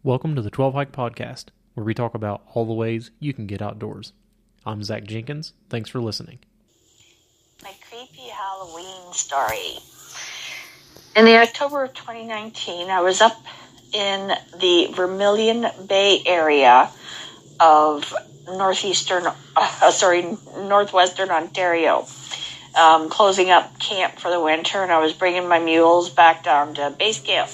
Welcome to the 12 Hike Podcast, where we talk about all the ways you can get outdoors. I'm Zach Jenkins. Thanks for listening. My creepy Halloween story. In the October of 2019, I was up in the Vermilion Bay area of northwestern Ontario, closing up camp for the winter, and I was bringing my mules back down to base camp.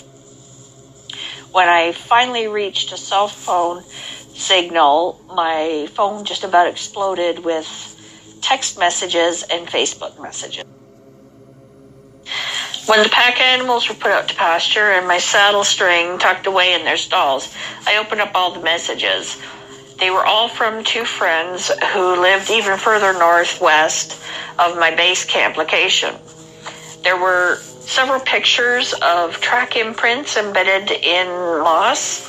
When I finally reached a cell phone signal, my phone just about exploded with text messages and Facebook messages. When the pack animals were put out to pasture and my saddle string tucked away in their stalls, I opened up all the messages. They were all from two friends who lived even further northwest of my base camp location. There were several pictures of track imprints embedded in moss.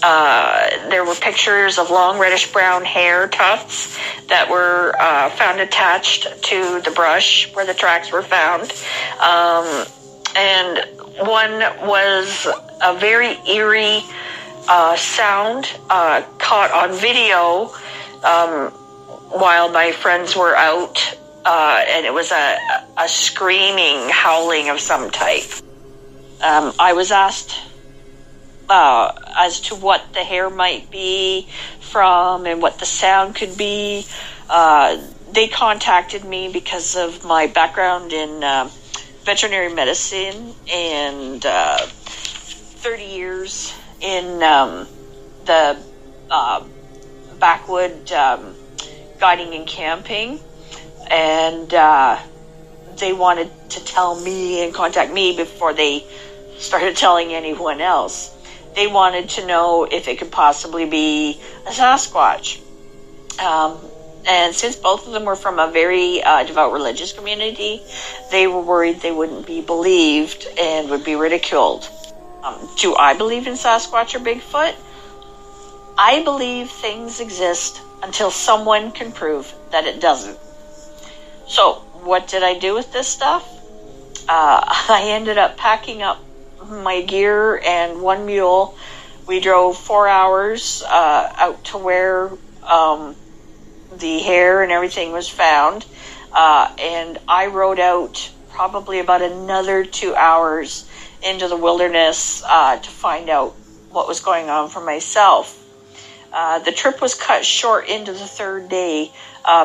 There were pictures of long reddish-brown hair tufts that were found attached to the brush where the tracks were found. And one was a very eerie sound caught on video while my friends were out. And it was a screaming, howling of some type. I was asked as to what the hair might be from and what the sound could be. They contacted me because of my background in veterinary medicine and 30 years in the backwood guiding and camping. And they wanted to tell me and contact me before they started telling anyone else. They wanted to know if it could possibly be a Sasquatch. And since both of them were from a very devout religious community, they were worried they wouldn't be believed and would be ridiculed. Do I believe in Sasquatch or Bigfoot? I believe things exist until someone can prove that it doesn't. So, what did I do with this stuff? I ended up packing up my gear and one mule. We drove 4 hours out to where the hair and everything was found. And I rode out probably about another 2 hours into the wilderness to find out what was going on for myself. The trip was cut short into the third day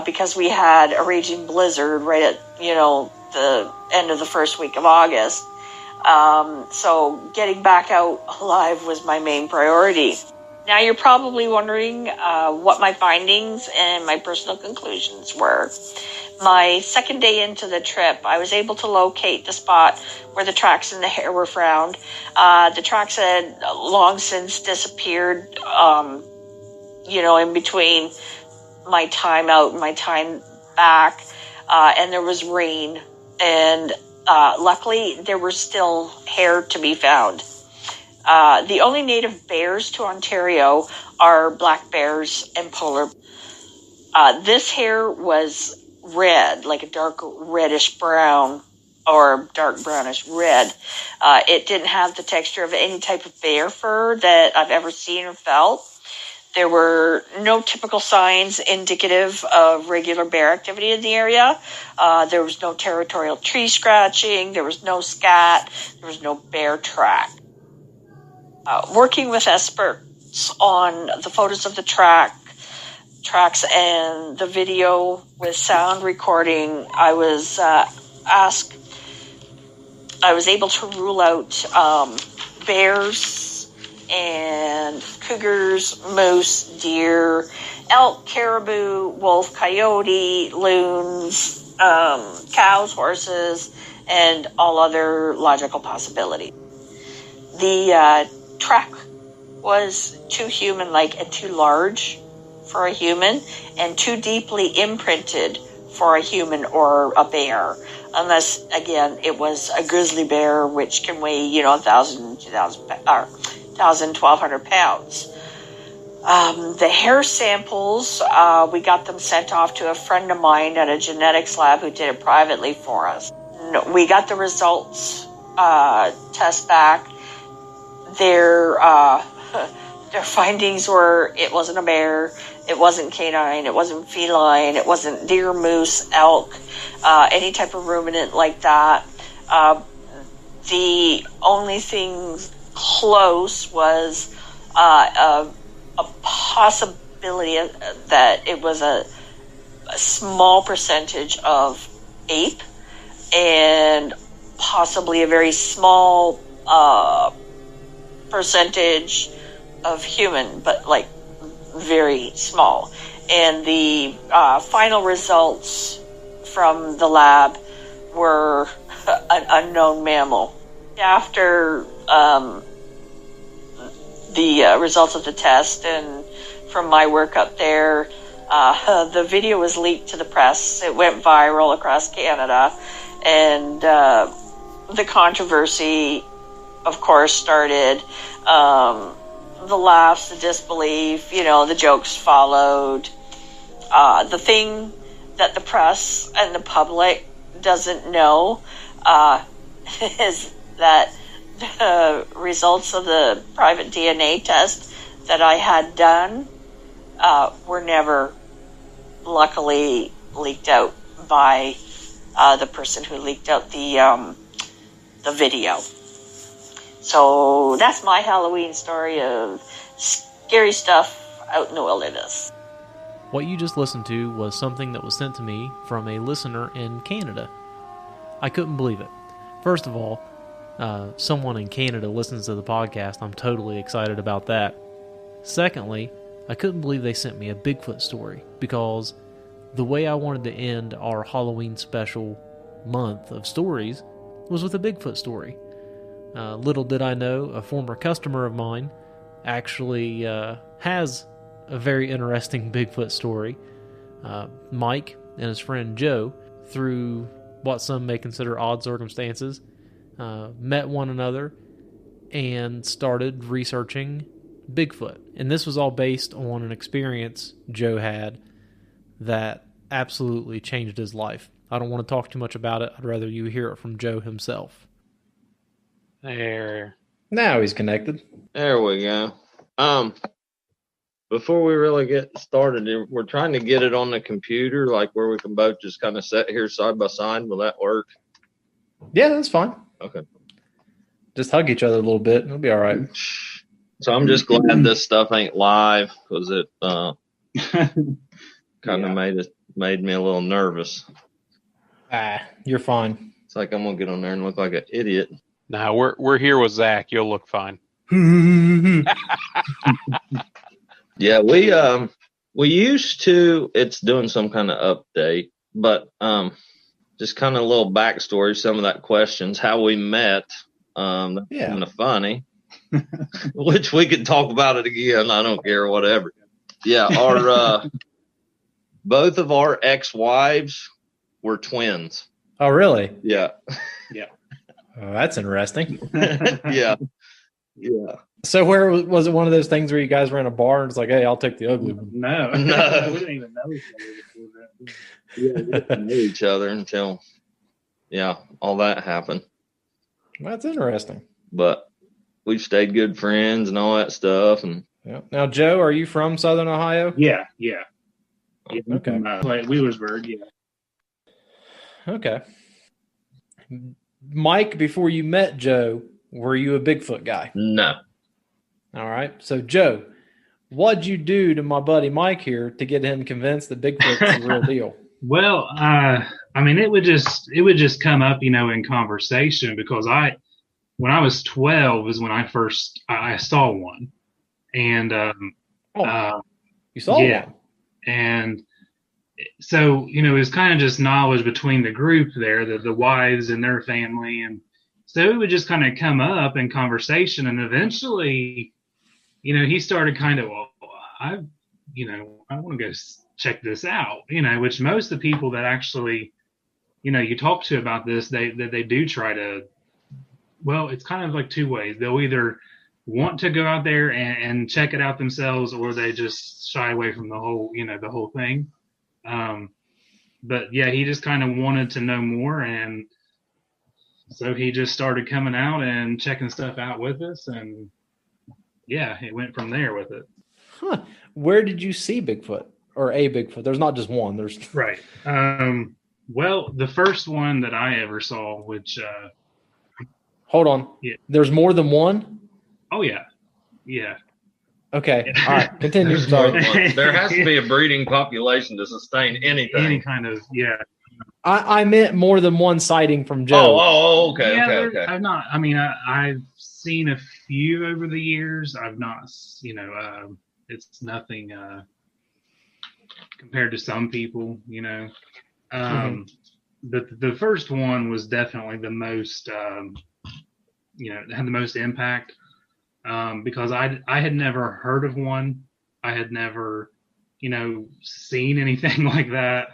because we had a raging blizzard right at, the end of the first week of August. So getting back out alive was my main priority. Now you're probably wondering what my findings and my personal conclusions were. My second day into the trip, I was able to locate the spot where the tracks and the hair were found. The tracks had long since disappeared, in between my time out and my time back, and there was rain, and luckily there was still hair to be found. The only native bears to Ontario are black bears and polar. This hair was red, like a dark reddish brown or dark brownish red. It didn't have the texture of any type of bear fur that I've ever seen or felt. There were no typical signs indicative of regular bear activity in the area. There was no territorial tree scratching. There was no scat. There was no bear track. Working with experts on the photos of the tracks and the video with sound recording, I was able to rule out bears and cougars, moose, deer, elk, caribou, wolf, coyote, loons, cows, horses, and all other logical possibilities. The track was too human-like and too large for a human and too deeply imprinted for a human or a bear, unless, again, it was a grizzly bear, which can weigh, 1,200 pounds. The hair samples, we got them sent off to a friend of mine at a genetics lab who did it privately for us. We got the results test back. They're Their findings were it wasn't a bear, it wasn't canine, it wasn't feline, it wasn't deer, moose, elk, any type of ruminant like that. The only thing close was a possibility that it was a small percentage of ape and possibly a very small percentage of human, but like very small. And the final results from the lab were an unknown mammal. After the results of the test and from my work up there, the video was leaked to the press. It went viral across Canada, and the controversy, of course, started. The laughs, the disbelief, the jokes followed. The thing that the press and the public doesn't know is that the results of the private DNA test that I had done were never, luckily, leaked out by the person who leaked out the video. So that's my Halloween story of scary stuff out in the wilderness. What you just listened to was something that was sent to me from a listener in Canada. I couldn't believe it. First of all, someone in Canada listens to the podcast. I'm totally excited about that. Secondly, I couldn't believe they sent me a Bigfoot story, because the way I wanted to end our Halloween special month of stories was with a Bigfoot story. Little did I know, a former customer of mine actually has a very interesting Bigfoot story. Mike and his friend Joe, through what some may consider odd circumstances, met one another and started researching Bigfoot. And this was all based on an experience Joe had that absolutely changed his life. I don't want to talk too much about it. I'd rather you hear it from Joe himself. There. Now he's connected. There we go. Before we really get started, we're trying to get it on the computer, like where we can both just kind of sit here side by side. Will that work? Yeah, that's fine. Okay. Just hug each other a little bit. It'll be all right. So I'm just glad this stuff ain't live, because it kind of made me a little nervous. You're fine. It's like I'm gonna get on there and look like an idiot. No, we're here with Zach. You'll look fine. Yeah, we used to. It's doing some kind of update, but just kind of a little backstory. Some of that questions, how we met. Kind of funny. Which we could talk about it again. I don't care, whatever. Yeah, our both of our ex-wives were twins. Oh, really? Yeah. Oh, that's interesting. Yeah. So where was it? One of those things where you guys were in a bar and it's like, hey, I'll take the ugly one? No. We didn't even know each other before that. Yeah, we didn't know each other until, all that happened. That's interesting. But we've stayed good friends and all that stuff. And yeah. Now, Joe, are you from Southern Ohio? Yeah. Okay. Like Wheelersburg, yeah. Okay. Mike, before you met Joe, were you a Bigfoot guy? No. All right. So, Joe, what'd you do to my buddy Mike here to get him convinced that Bigfoot's the real deal? Well, I mean, it would just come up, in conversation, because when I was 12 is when I saw one, and you saw one, and so it was kind of just knowledge between the group there, the wives and their family, and so it would just kind of come up in conversation, and eventually, he started kind of, I want to go check this out, which most of the people that actually, you talk to about this, they do try to, well, it's kind of like two ways. They'll either want to go out there and check it out themselves, or they just shy away from the whole thing. But yeah, he just kind of wanted to know more, and so he just started coming out and checking stuff out with us, and yeah, it went from there with it. Huh. Where did you see Bigfoot or a Bigfoot? There's not just one. There's Right. Well, the first one that I ever saw, which, hold on. Yeah. There's more than one. oh yeah, yeah. Okay. All right. Continue. There's more Sorry. than one. There has to be a breeding population to sustain anything. Any kind of, yeah. I meant more than one sighting from Oh, Joe. okay, Yeah, okay. I've not. I mean, I've seen a few over the years. I've not. It's nothing compared to some people. The first one was definitely the most. Had the most impact because I had never heard of one. I had never, seen anything like that.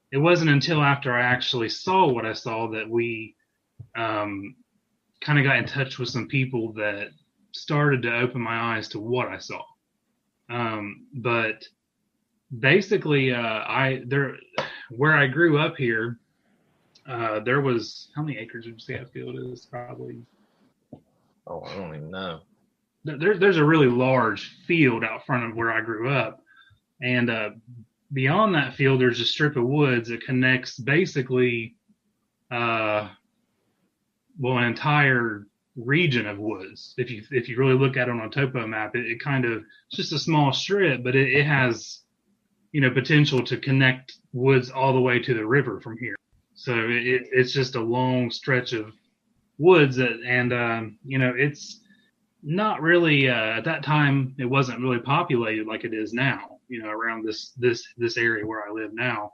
It wasn't until after I actually saw what I saw that we kind of got in touch with some people that started to open my eyes to what I saw. But basically, where I grew up here, there was, how many acres would you say that field is? Probably. Oh, I don't even know. There's a really large field out front of where I grew up, and beyond that field, there's a strip of woods that connects basically, an entire region of woods. If you really look at it on a topo map, it kind of, it's just a small strip, but it has, potential to connect woods all the way to the river from here. So it's just a long stretch of woods it's not really, at that time, it wasn't really populated like it is now. Around this area where I live now,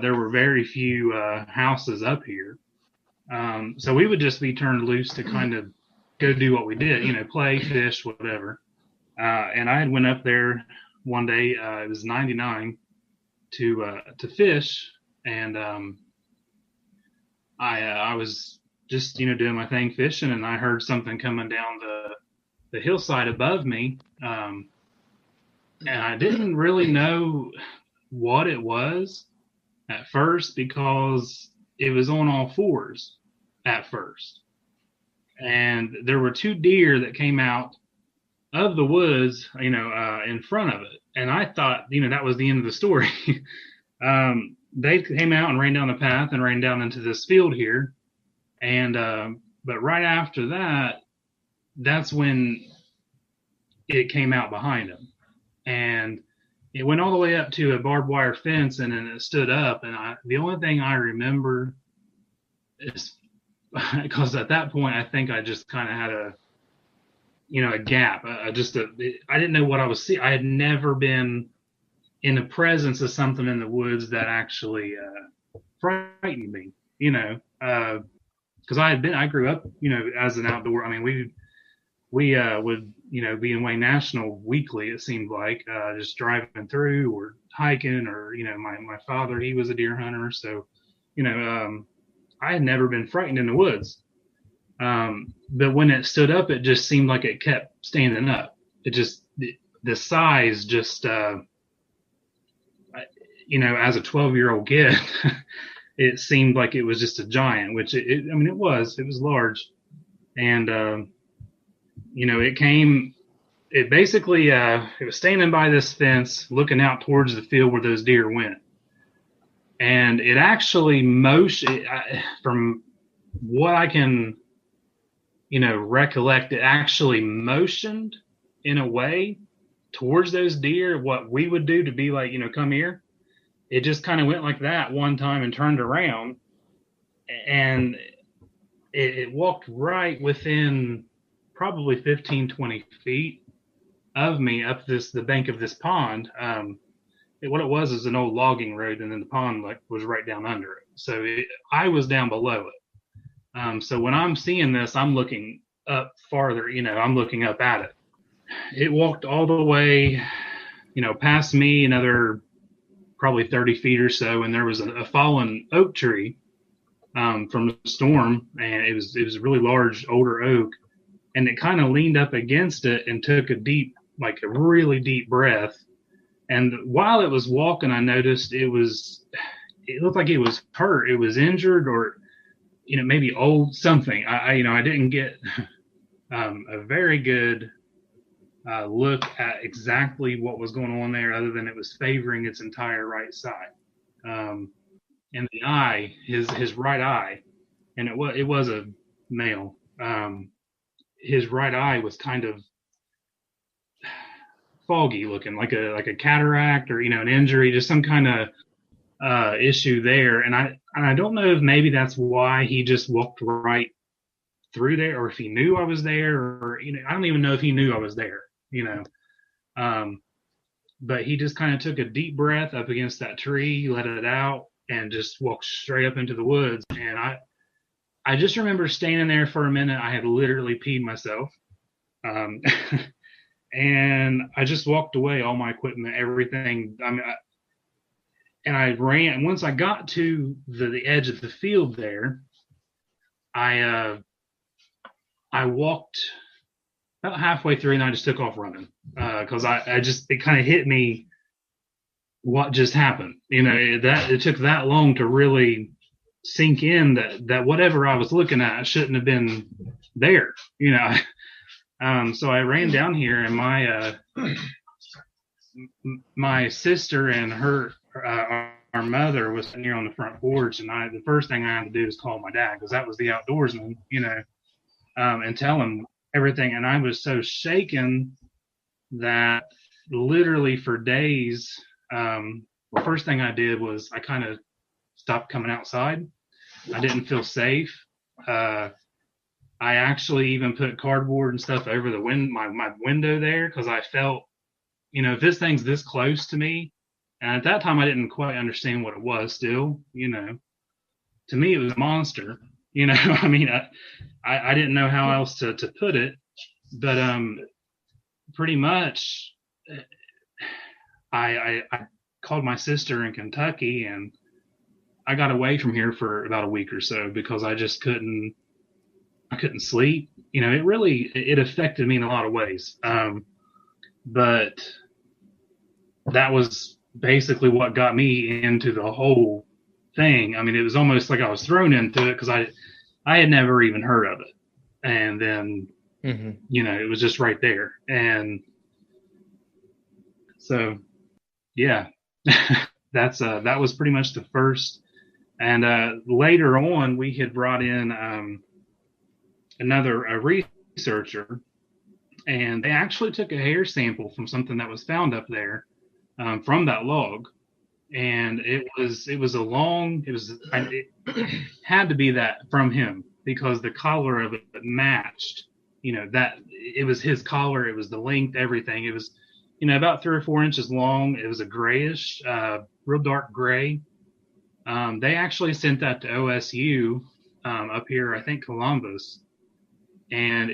there were very few houses up here. So we would just be turned loose to kind of go do what we did, play, fish, whatever. And I had went up there one day, it was 99, to fish. And I was just, doing my thing fishing, and I heard something coming down the hillside above me. And I didn't really know what it was at first because it was on all fours at first. And there were two deer that came out of the woods, in front of it. And I thought, that was the end of the story. They came out and ran down the path and ran down into this field here. And, but right after that, that's when it came out behind them. And it went all the way up to a barbed wire fence, and then it stood up. And the only thing I remember is because at that point, I think I just kind of had a gap. I didn't know what I was seeing. I had never been in the presence of something in the woods that actually frightened me, because I grew up, as an outdoor. I mean, we would, be in Wayne National weekly, it seemed like, just driving through or hiking, or, my father, he was a deer hunter. So, I had never been frightened in the woods. But when it stood up, it just seemed like it kept standing up. The size just, as a 12-year-old kid, it seemed like it was just a giant, which it was large. And, it was standing by this fence, looking out towards the field where those deer went. And it actually from what I can, recollect, it actually motioned in a way towards those deer, what we would do to be like, come here. It just kind of went like that one time and turned around, and it walked right within probably 15, 20 feet of me up the bank of this pond. What it was is an old logging road, and then the pond was right down under it. So I was down below it. So when I'm seeing this, I'm looking up farther, I'm looking up at it. It walked all the way, past me, another probably 30 feet or so, and there was a fallen oak tree from a storm, and it was a really large older oak, and it kind of leaned up against it and took a really deep breath. And while it was walking, I noticed it looked like it was hurt. It was injured, or, maybe old something. I didn't get a very good look at exactly what was going on there, other than it was favoring its entire right side. And the eye, his right eye, and it was a male. His right eye was kind of foggy looking, like a cataract or an injury, just some kind of issue there. And I don't know if maybe that's why he just walked right through there, or if he knew I was there, or I don't even know if he knew I was there. But he just kind of took a deep breath up against that tree, let it out, and just walked straight up into the woods. And I just remember standing there for a minute. I had literally peed myself. And I just walked away, all my equipment, everything. And I ran. Once I got to the edge of the field there, I walked about halfway through, and I just took off running because it kind of hit me what just happened. It took that long to really sink in that whatever I was looking at shouldn't have been there. So I ran down here, and my sister and our mother was sitting here on the front porch, and the first thing I had to do was call my dad, because that was the outdoorsman, and tell him everything. And I was so shaken that literally for days, the first thing I did was I kind of stopped coming outside. I didn't feel safe. I actually even put cardboard and stuff over my window there, because I felt, if this thing's this close to me, and at that time I didn't quite understand what it was still, to me it was a monster, I mean, I didn't know how else to put it, but pretty much I called my sister in Kentucky, and I got away from here for about a week or so because I just couldn't sleep. It affected me in a lot of ways. But that was basically what got me into the whole thing. I mean, it was almost like I was thrown into it because I had never even heard of it. And then, it was just right there. And so, yeah, that was pretty much the first. And later on, we had brought in a researcher, and they actually took a hair sample from something that was found up there from that log, and it had to be that from him, because the collar of it matched, that it was his collar, it was the length, everything. It was about 3 or 4 inches long. It was a grayish, real dark gray. They actually sent that to OSU up here, I think Columbus. And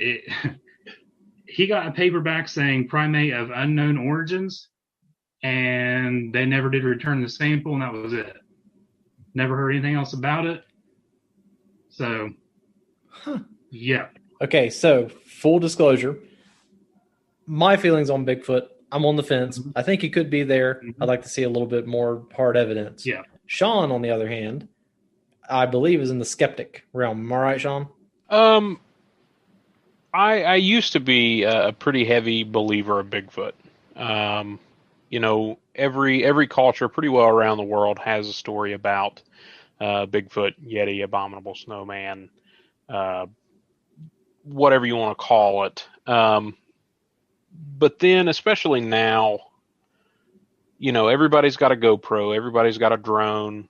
he got a paperback saying primate of unknown origins, and they never did return the sample, and that was it. Never heard anything else about it. So, yeah. Okay, so full disclosure, my feelings on Bigfoot, I'm on the fence. I think he could be there. I'd like to see a little bit more hard evidence. Yeah. Sean, on the other hand, I believe is in the skeptic realm. Am I right, Sean? I used to be a pretty heavy believer of Bigfoot. Every culture pretty well around the world has a story about Bigfoot, Yeti, abominable snowman, whatever you want to call it. But then, especially now, everybody's got a GoPro, everybody's got a drone.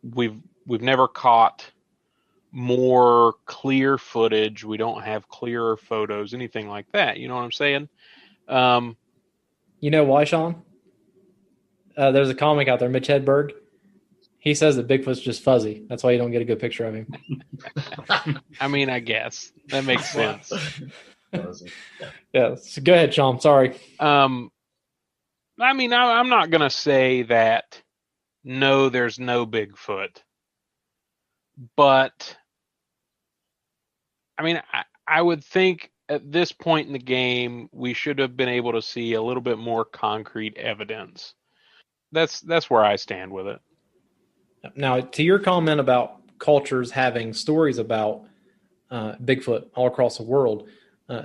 We've never caught more clear footage. We don't have clearer photos, anything like that. You know what I'm saying? You know why, Sean? There's a comic out there, Mitch Hedberg. He says that Bigfoot's just fuzzy. That's why you don't get a good picture of him. I mean, I guess that makes sense. Yeah. So go ahead, Sean. Sorry. I mean, I'm not going to say that no, there's no Bigfoot. But, I mean, I would think at this point in the game, we should have been able to see a little bit more concrete evidence. That's where I stand with it. Now, to your comment about cultures having stories about Bigfoot all across the world,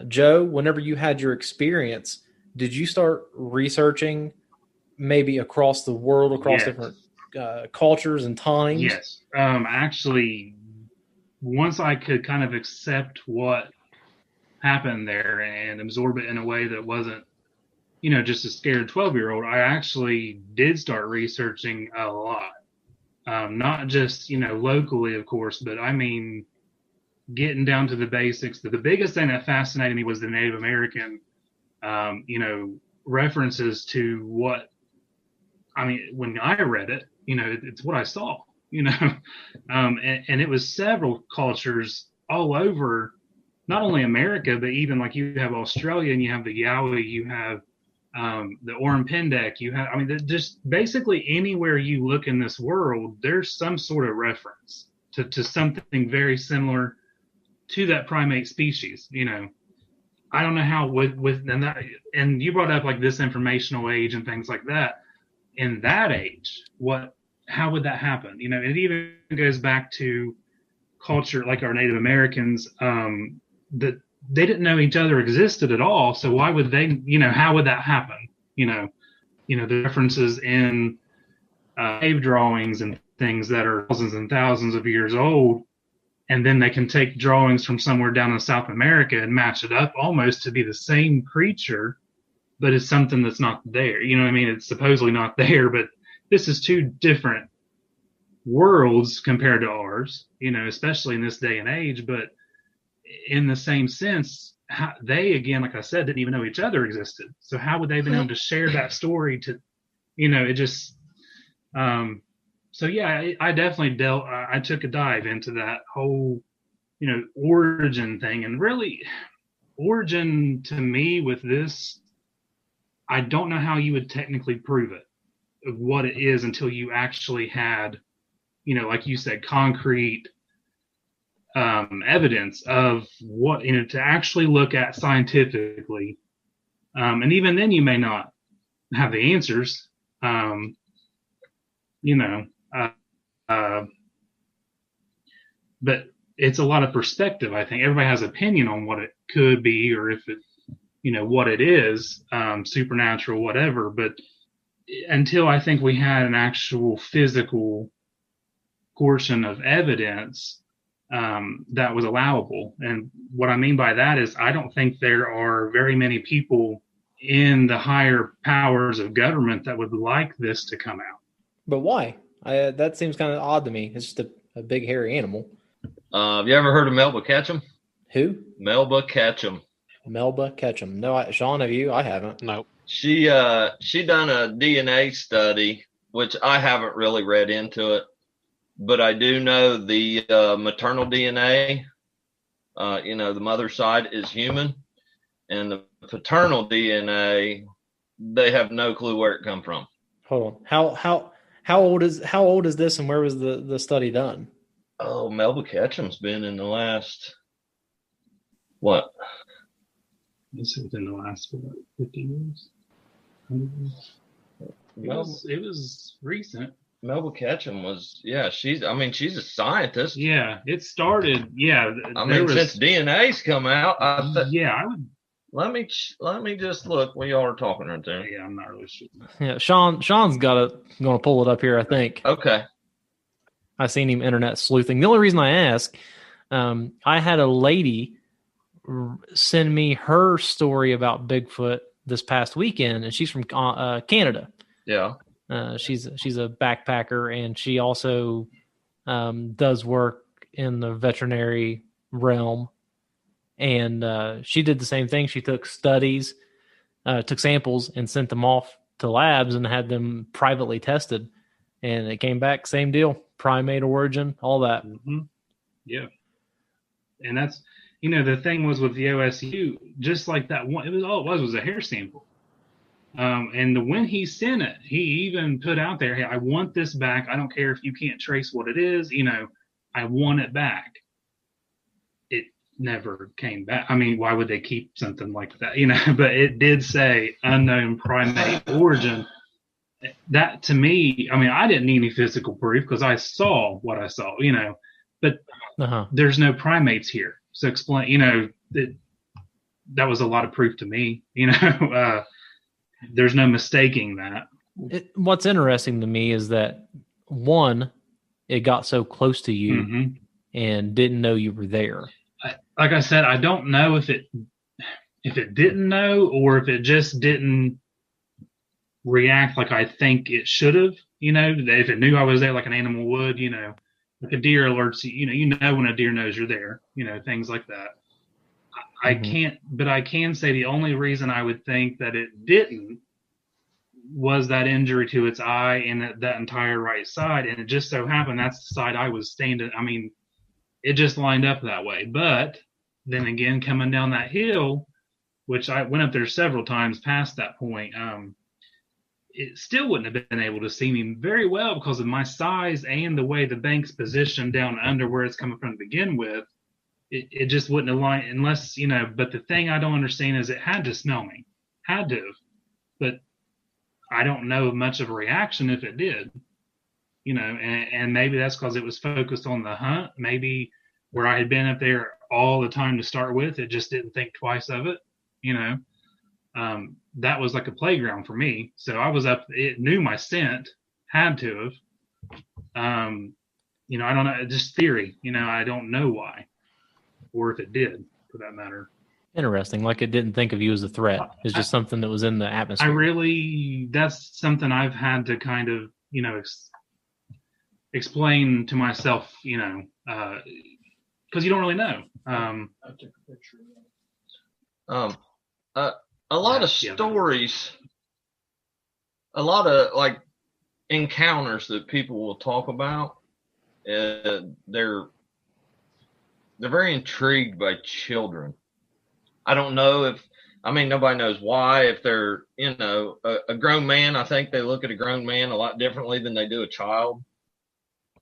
Joe, whenever you had your experience, did you start researching maybe across the world, across Yes. different cultures and times? Yes. Actually, once I could kind of accept what happened there and absorb it in a way that wasn't, just a scared 12-year-old, I actually did start researching a lot. Not just, locally, of course, but I mean, getting down to the basics. The biggest thing that fascinated me was the Native American, references to what, I mean, when I read it, it's what I saw, and it was several cultures all over, not only America, but even like you have Australia and you have the Yowie, you have the Orem Pendek, you have, I mean, just basically anywhere you look in this world, there's some sort of reference to something very similar to that primate species. I don't know how with and that, and you brought up like this informational age and things like that. In that age, how would that happen? It even goes back to culture, like our Native Americans, that they didn't know each other existed at all. So why would they, how would that happen? The references in cave drawings and things that are thousands and thousands of years old, and then they can take drawings from somewhere down in South America and match it up almost to be the same creature, but it's something that's not there. You know what I mean? It's supposedly not there, but this is two different worlds compared to ours, especially in this day and age. But in the same sense, they, again, like I said, didn't even know each other existed. So how would they have been able to share that story to, it just, so yeah, I definitely I took a dive into that whole, origin thing. And really, origin to me with this, I don't know how you would technically prove it, of what it is, until you actually had, like you said, concrete evidence of what, to actually look at scientifically. And even then you may not have the answers, but it's a lot of perspective. I think everybody has opinion on what it could be, or if it, what it is, supernatural, whatever. But until I think we had an actual physical portion of evidence that was allowable. And what I mean by that is I don't think there are very many people in the higher powers of government that would like this to come out. But why? That seems kind of odd to me. It's just a big hairy animal. Have you ever heard of Melba Ketchum? Who? Melba Ketchum. Melba Ketchum. No, Sean, have you? I haven't. No. She done a DNA study, which I haven't really read into it, but I do know the maternal DNA, the mother's side is human, and the paternal DNA, they have no clue where it come from. Hold on. How old is this, and where was the study done? Oh, Melba Ketchum's been in the last, what? It's within the last 50 years. 100 years. It was recent. Melba Ketchum was, she's a scientist. Yeah, it started. Yeah, since DNA's come out, I would. Let me just look what y'all are talking right there. Yeah, I'm not really sure. Yeah, Sean's going to pull it up here, I think. Okay. I seen him internet sleuthing. The only reason I ask, I had a lady send me her story about Bigfoot this past weekend, and she's from Canada. Yeah. She's a backpacker, and she also does work in the veterinary realm. And she did the same thing. She took studies, took samples, and sent them off to labs and had them privately tested. And it came back, same deal, primate origin, all that. Mm-hmm. Yeah. And that's, the thing was with the OSU, just like that one, it was a hair sample. And when he sent it, he even put out there, hey, I want this back. I don't care if you can't trace what it is, I want it back. It never came back. I mean, why would they keep something like that? But it did say unknown primate origin. That to me, I mean, I didn't need any physical proof because I saw what I saw, but there's no primates here. So explain, that was a lot of proof to me. There's no mistaking that. What's interesting to me is that, one, it got so close to you and didn't know you were there. Like I said, I don't know if it didn't know or if it just didn't react like I think it should have. If it knew I was there like an animal would, like a deer alerts you, when a deer knows you're there, things like that. I can say the only reason I would think that it didn't was that injury to its eye and that entire right side. And it just so happened that's the side I was standing. I mean, it just lined up that way. But then again, coming down that hill, which I went up there several times past that point, it still wouldn't have been able to see me very well because of my size and the way the bank's positioned down under where it's coming from to begin with. It just wouldn't align unless, but the thing I don't understand is it had to smell me. Had to have. But I don't know much of a reaction if it did. And maybe that's because it was focused on the hunt. Maybe where I had been up there all the time to start with, it just didn't think twice of it. That was like a playground for me. So I was up, it knew my scent, had to have. I don't know, just theory, I don't know why. Or if it did, for that matter. Interesting. Like it didn't think of you as a threat. It's just something that was in the atmosphere. That's something I've had to kind of, explain to myself, because you don't really know. I took a picture of that. A lot of stories, a lot of like encounters that people will talk about, they're very intrigued by children. I don't know nobody knows why. If they're, a grown man, I think they look at a grown man a lot differently than they do a child.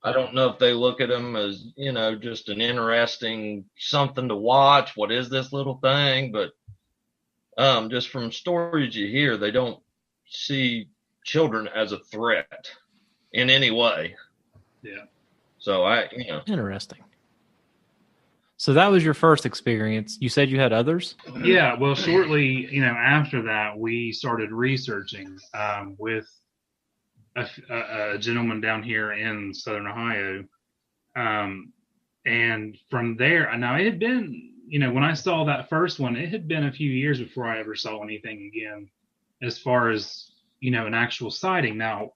I don't know if they look at them as, just an interesting something to watch. What is this little thing? But just from stories you hear, they don't see children as a threat in any way. Yeah. So Interesting. So that was your first experience. You said you had others? Yeah. Well, shortly, after that, we started researching with a gentleman down here in Southern Ohio. And from there, now it had been, when I saw that first one, it had been a few years before I ever saw anything again, as far as, an actual sighting. Now,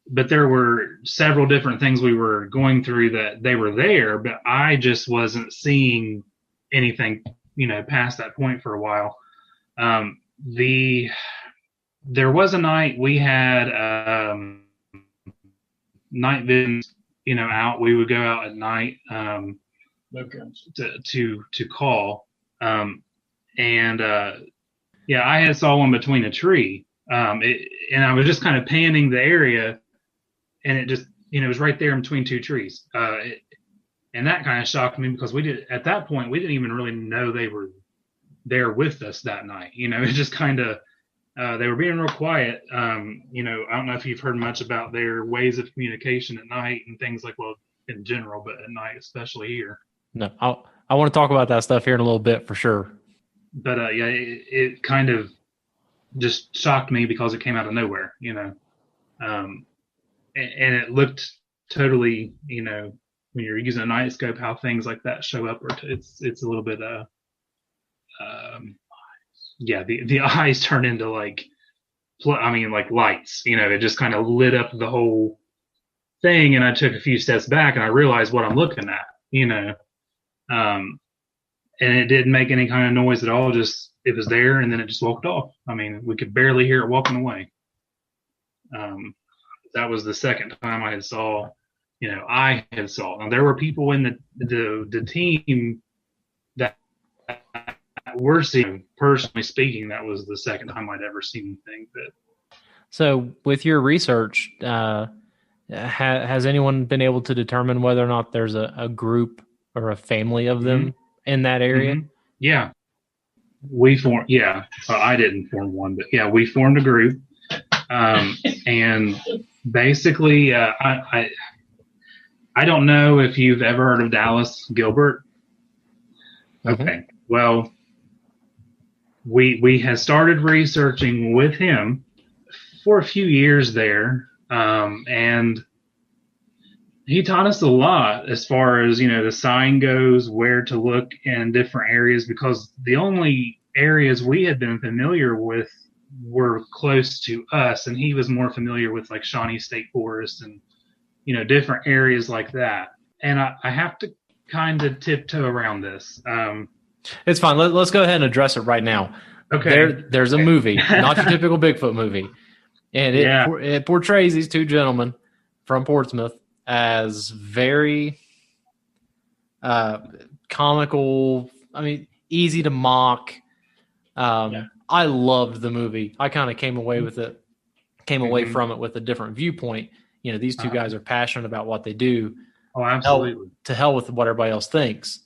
but there were several different things we were going through that they were there, but I just wasn't seeing anything, past that point for a while. There was a night we had night vision, out. We would go out at night to call. I had saw one between a tree. And I was just kind of panning the area, and it just, it was right there in between two trees. And that kind of shocked me because at that point, we didn't even really know they were there with us that night. It just kind of, they were being real quiet. I don't know if you've heard much about their ways of communication at night and things like, well, in general, but at night, especially here. No, I want to talk about that stuff here in a little bit for sure. But it kind of just shocked me because it came out of nowhere, and it looked totally, when you're using a night scope, how things like that show up, it's a little bit, the eyes turn into like lights, it just kind of lit up the whole thing. And I took a few steps back and I realized what I'm looking at, and it didn't make any kind of noise at all. Just, it was there and then it just walked off. I mean, we could barely hear it walking away. That was the second time I had saw. Now there were people in the team that were seeing, personally speaking, that was the second time I'd ever seen anything. But so with your research, has anyone been able to determine whether or not there's a group or a family of them in that area? Mm-hmm. Yeah. I didn't form one, but yeah, we formed a group. And basically, I don't know if you've ever heard of Dallas Gilbert. Okay. Well, we had started researching with him for a few years there, and he taught us a lot as far as, the sign goes, where to look in different areas, because the only areas we had been familiar with were close to us, and he was more familiar with like Shawnee State Forest and, different areas like that. And I have to kind of tiptoe around this. It's fine. Let's go ahead and address it right now. Okay. There's a movie, not your typical Bigfoot movie. And it portrays these two gentlemen from Portsmouth as very comical. I mean, easy to mock. I loved the movie. I kind of came away from it with a different viewpoint. These two guys are passionate about what they do. Oh, absolutely. To hell with what everybody else thinks.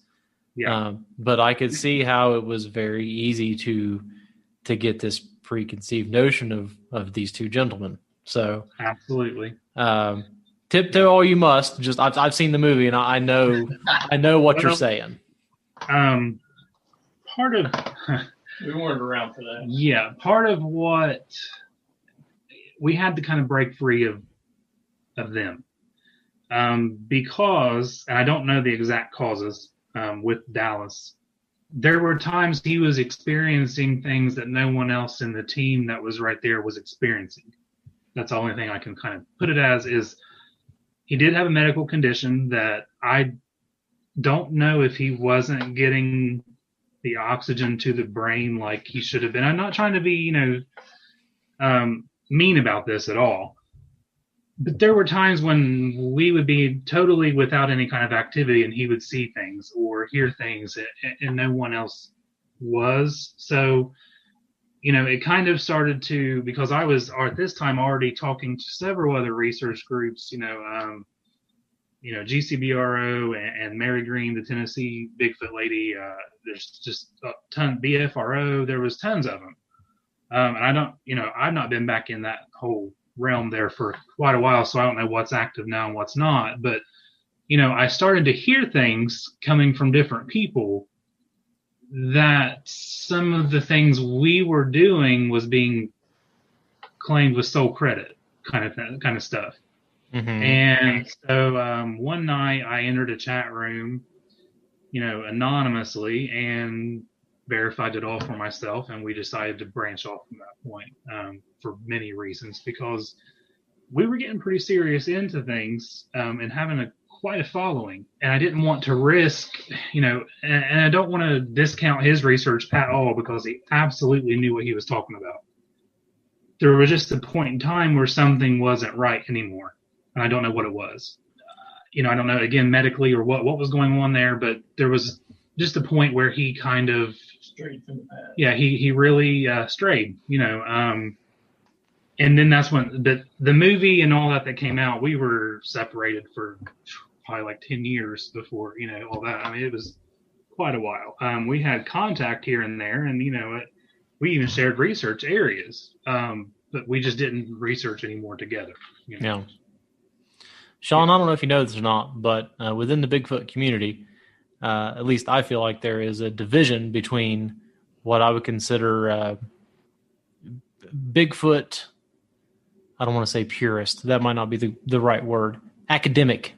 Yeah. But I could see how it was very easy to get this preconceived notion of these two gentlemen. So absolutely. Tiptoe all you must. Just I've seen the movie and I know what you're saying. Part of we weren't around for that. Yeah, part of what we had to kind of break free of them, because, and I don't know the exact causes with Dallas. There were times he was experiencing things that no one else in the team that was right there was experiencing. That's the only thing I can kind of put it as, is he did have a medical condition that I don't know if he wasn't getting the oxygen to the brain like he should have been. I'm not trying to be, mean about this at all. But there were times when we would be totally without any kind of activity and he would see things or hear things and no one else was. So, it kind of started to, because I was at this time already talking to several other research groups, GCBRO and Mary Green, the Tennessee Bigfoot lady. There's just a ton, BFRO. There was tons of them. And I've not been back in that whole realm there for quite a while, so I don't know what's active now and what's not. But, I started to hear things coming from different people that some of the things we were doing was being claimed with sole credit kind of stuff. Mm-hmm. And so one night I entered a chat room, anonymously, and verified it all for myself, and we decided to branch off from that point for many reasons, because we were getting pretty serious into things and having quite a following, and I didn't want to risk, and I don't want to discount his research at all, because he absolutely knew what he was talking about. There was just a point in time where something wasn't right anymore, and I don't know what it was. I don't know, again, medically or what was going on there, but there was just a point where he kind of strayed from the path. Yeah, he really strayed, and then that's when the movie and all that came out. We were separated for probably like 10 years before, all that. I mean, it was quite a while. We had contact here and there, and we even shared research areas, but we just didn't research anymore together. Yeah. Sean, I don't know if you know this or not, but within the Bigfoot community, at least I feel like there is a division between what I would consider Bigfoot. I don't want to say purist. That might not be the right word. Academic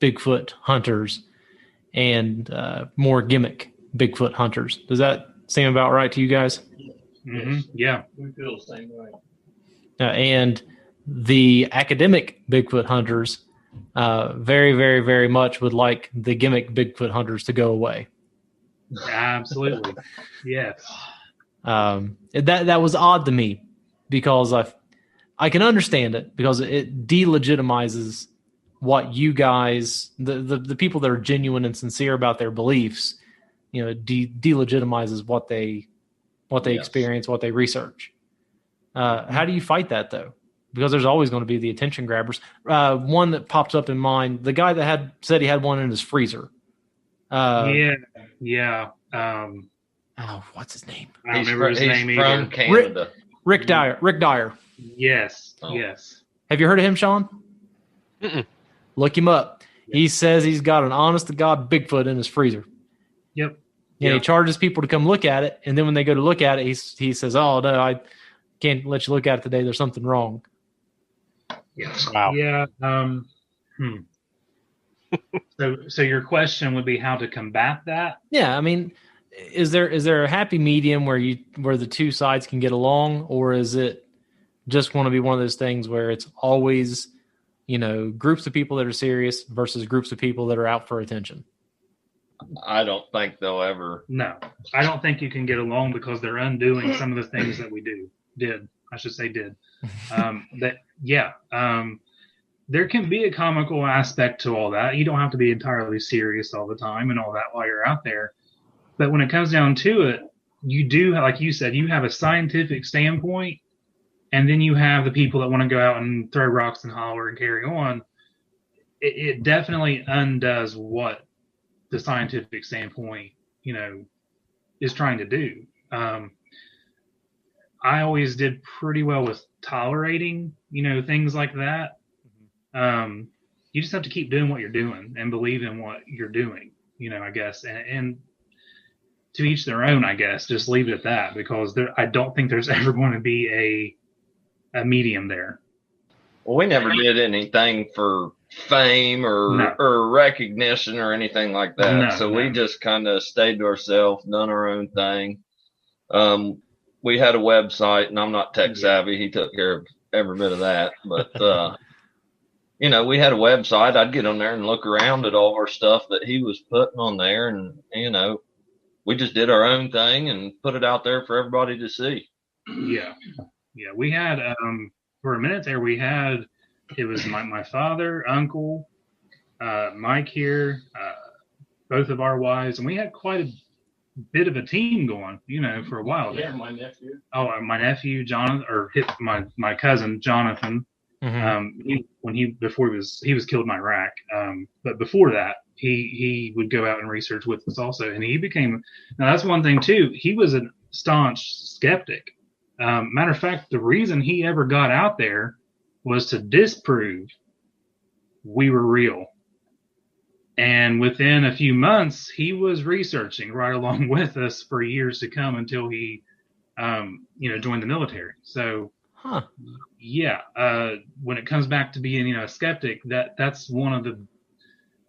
Bigfoot hunters and more gimmick Bigfoot hunters. Does that seem about right to you guys? Mm-hmm. Yeah. We feel the same way. And the academic Bigfoot hunters very, very, very much would like the gimmick Bigfoot hunters to go away. Absolutely. Yes. That was odd to me, because I can understand it, because it delegitimizes what you guys, the people that are genuine and sincere about their beliefs, delegitimizes what they yes. experience, what they research. How do you fight that, though? Because there's always going to be the attention grabbers. One that pops up in mind, the guy that said he had one in his freezer. Yeah. What's his name? I don't remember his name either. From Canada. Rick Dyer. Yes. Oh. Yes. Have you heard of him, Sean? Mm-mm. Look him up. He says he's got an honest-to-God Bigfoot in his freezer. Yep. And he charges people to come look at it. And then when they go to look at it, he says, "Oh, no, I can't let you look at it today. There's something wrong." Yes. Wow. Yeah. So your question would be how to combat that? Yeah, I mean, is there a happy medium where the two sides can get along, or is it just want to be one of those things where it's always, groups of people that are serious versus groups of people that are out for attention? I don't think they'll ever. No, I don't think you can get along because they're undoing some of the things that we did. There can be a comical aspect to all that. You don't have to be entirely serious all the time and all that while you're out there. But when it comes down to it, you do, like you said, you have a scientific standpoint, and then you have the people that want to go out and throw rocks and holler and carry on. It definitely undoes what the scientific standpoint, is trying to do. I always did pretty well with tolerating, things like that. You just have to keep doing what you're doing and believe in what you're doing, I guess. And to each their own, I guess. Just leave it at that, because I don't think there's ever going to be a medium there. Well, we never did anything for fame or recognition or anything like that. We just kind of stayed to ourselves, done our own thing. We had a website, and I'm not tech savvy. He took care of every bit of that. But, we had a website. I'd get on there and look around at all our stuff that he was putting on there. And, we just did our own thing and put it out there for everybody to see. Yeah. Yeah. We had, for a minute there, it was my father, uncle, Mike here, both of our wives, and we had quite a bit of a team going, for a while there. Yeah, my nephew. Oh, my nephew, Jonathan, or my cousin, Jonathan. Mm-hmm. He was killed in Iraq. But before that, he would go out and research with us also. And now that's one thing too. He was a staunch skeptic. Matter of fact, the reason he ever got out there was to disprove we were real. And within a few months, he was researching right along with us for years to come until he, joined the military. So, when it comes back to being, a skeptic, that's one of the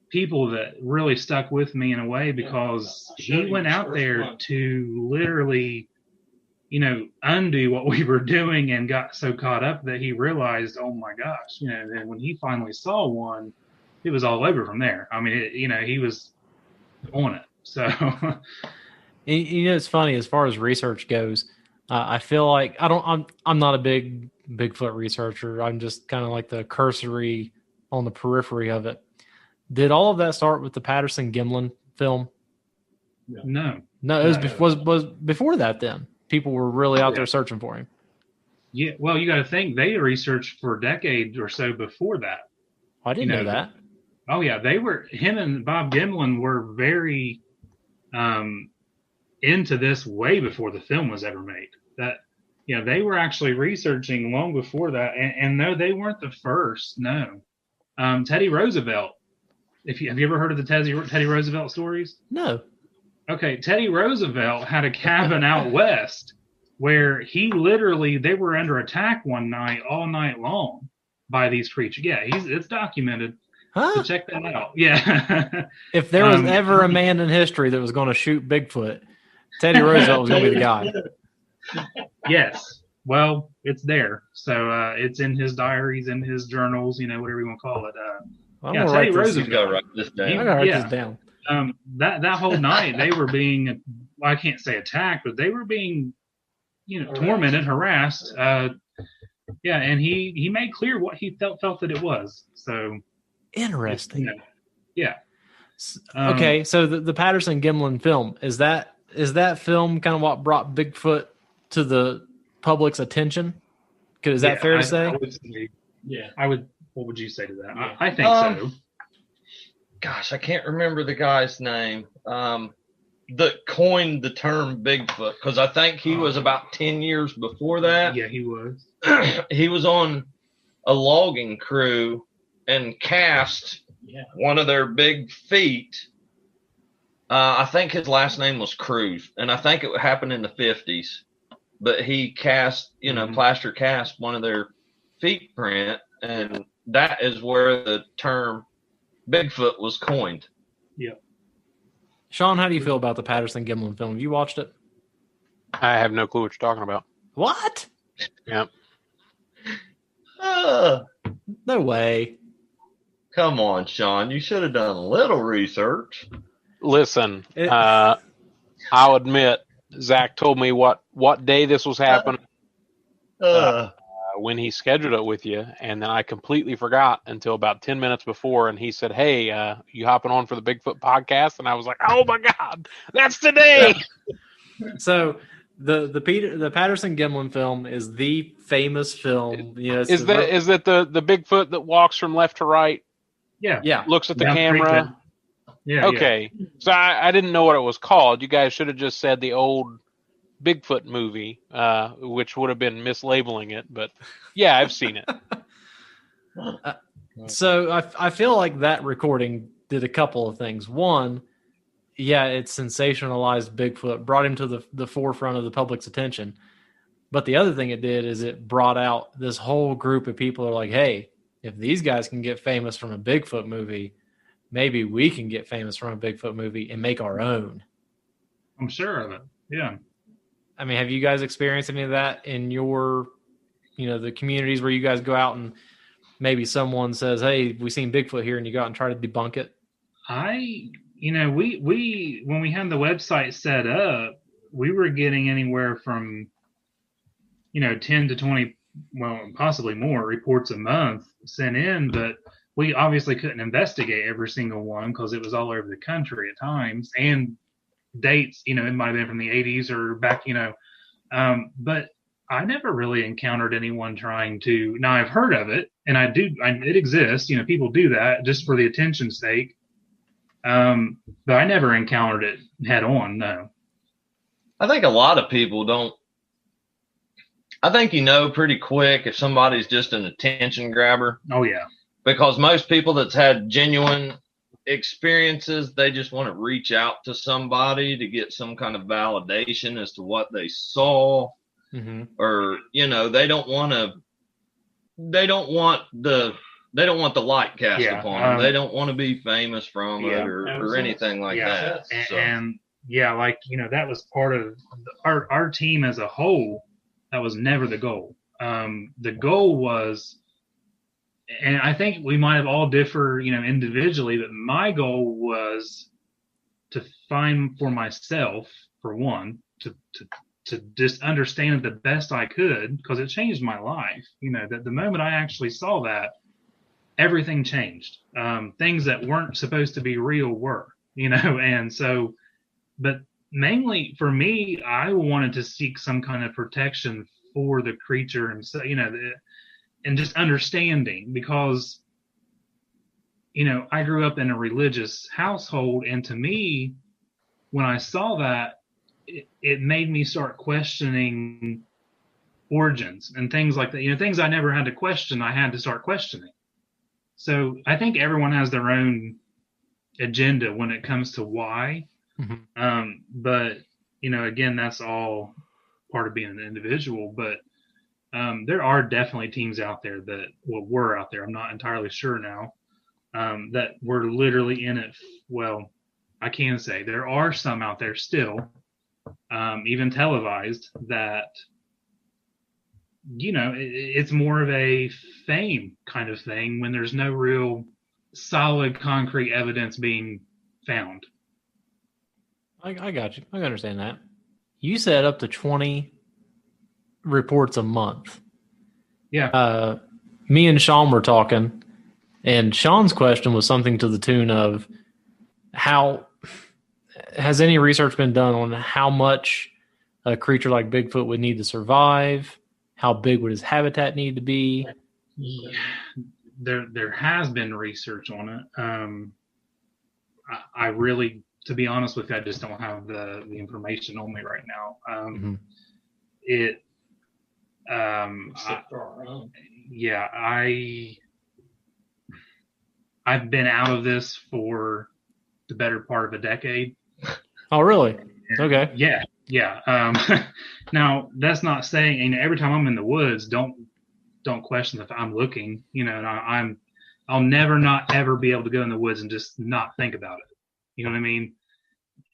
people that really stuck with me in a way, because he went out there to literally, undo what we were doing, and got so caught up that he realized, oh my gosh, and when he finally saw one, it was all over from there. I mean, he was on it. So, it's funny as far as research goes. I feel like I'm not a big Bigfoot researcher. I'm just kind of like the cursory on the periphery of it. Did all of that start with the Patterson-Gimlin film? No, it was before that. Then people were really out there searching for him. Yeah, well, you got to think they researched for decades or so before that. I didn't know that. Oh yeah, him and Bob Gimlin were very into this way before the film was ever made. They were actually researching long before that, and no, they weren't the first. No, Teddy Roosevelt. Have you ever heard of the Teddy Roosevelt stories? No. Okay, Teddy Roosevelt had a cabin out west where they were under attack one night, all night long, by these creatures. Yeah, it's documented. Huh? So check that out. Yeah. If there was ever a man in history that was going to shoot Bigfoot, Teddy Roosevelt was going to be the guy. Yes. Well, it's there. So it's in his diaries, in his journals, whatever you want to call it. Teddy Roosevelt. Write this down. I gotta write this down. That whole night they were being, I can't say attacked, but they were being, tormented, harassed. And he made clear what he felt that it was. So interesting. Yeah. Okay, so the Patterson-Gimlin film, is that film kind of what brought Bigfoot to the public's attention? Is that fair to say? What would you say to that? Yeah. I think so. Gosh, I can't remember the guy's name that coined the term Bigfoot, because I think he was about 10 years before that. Yeah, he was. He was on a logging crew and cast one of their big feet I think his last name was Cruz, and I think it happened in the 50s. But he cast, plaster cast one of their feet print, and that is where the term Bigfoot was coined. Yeah. Sean, how do you feel about the Patterson Gimlin film? Have you watched it? I have no clue what you're talking about. What? Yep. No way. Come on, Sean. You should have done a little research. Listen, I'll admit, Zach told me what day this was happening when he scheduled it with you, and then I completely forgot until about 10 minutes before, and he said, "Hey, you hopping on for the Bigfoot podcast?" And I was like, "Oh my God, that's today!" So the Patterson Gimlin film is the famous film. Is that the Bigfoot that walks from left to right? Yeah. Looks at the Down camera. Yeah. Okay. Yeah. So I didn't know what it was called. You guys should have just said the old Bigfoot movie, which would have been mislabeling it. But yeah, I've seen it. So I feel like that recording did a couple of things. One, yeah, it sensationalized Bigfoot, brought him to the forefront of the public's attention. But the other thing it did is it brought out this whole group of people who are like, hey, if these guys can get famous from a Bigfoot movie, maybe we can get famous from a Bigfoot movie and make our own. I'm sure of it. Yeah. I mean, have you guys experienced any of that in your, the communities where you guys go out and maybe someone says, hey, we seen Bigfoot here, and you go out and try to debunk it? We when we had the website set up, we were getting anywhere from, 10 to 20, well, possibly more reports a month sent in, but we obviously couldn't investigate every single one because it was all over the country at times, and dates, it might have been from the 80s or back, but I never really encountered anyone trying to. Now I've heard of it, and it exists. People do that just for the attention's sake. But I never encountered it head on. No. I think a lot of people don't. I think pretty quick if somebody's just an attention grabber. Oh yeah. Because most people that's had genuine experiences, they just want to reach out to somebody to get some kind of validation as to what they saw. Mm-hmm. Or, they don't want the light cast upon them. They don't want to be famous from it or anything like that. And that was part of our team as a whole. That was never the goal. The goal was, and I think we might have all differ, individually, but my goal was to find for myself, for one, to just understand it the best I could, because it changed my life. That the moment I actually saw that, everything changed. Things that weren't supposed to be real were, and so, but mainly for me, I wanted to seek some kind of protection for the creature, and so, and just understanding, because, I grew up in a religious household, and to me, when I saw that, it made me start questioning origins and things like that. Things I never had to question, I had to start questioning. So I think everyone has their own agenda when it comes to why. Mm-hmm. But, again, that's all part of being an individual. But there are definitely teams out there were out there. I'm not entirely sure now, that were literally in it. Well, I can say there are some out there still, even televised, that, it's more of a fame kind of thing when there's no real solid concrete evidence being found. I got you. I understand that. You said up to 20 reports a month. Yeah. Me and Sean were talking, and Sean's question was something to the tune of, how has any research been done on how much a creature like Bigfoot would need to survive? How big would his habitat need to be? Yeah, there has been research on it. I really, to be honest with you, I just don't have the information on me right now. Mm-hmm. I've been out of this for the better part of a decade. Oh, really? Okay. Yeah. Now that's not saying, and every time I'm in the woods, don't question if I'm looking. And I'll never not ever be able to go in the woods and just not think about it. You know what I mean?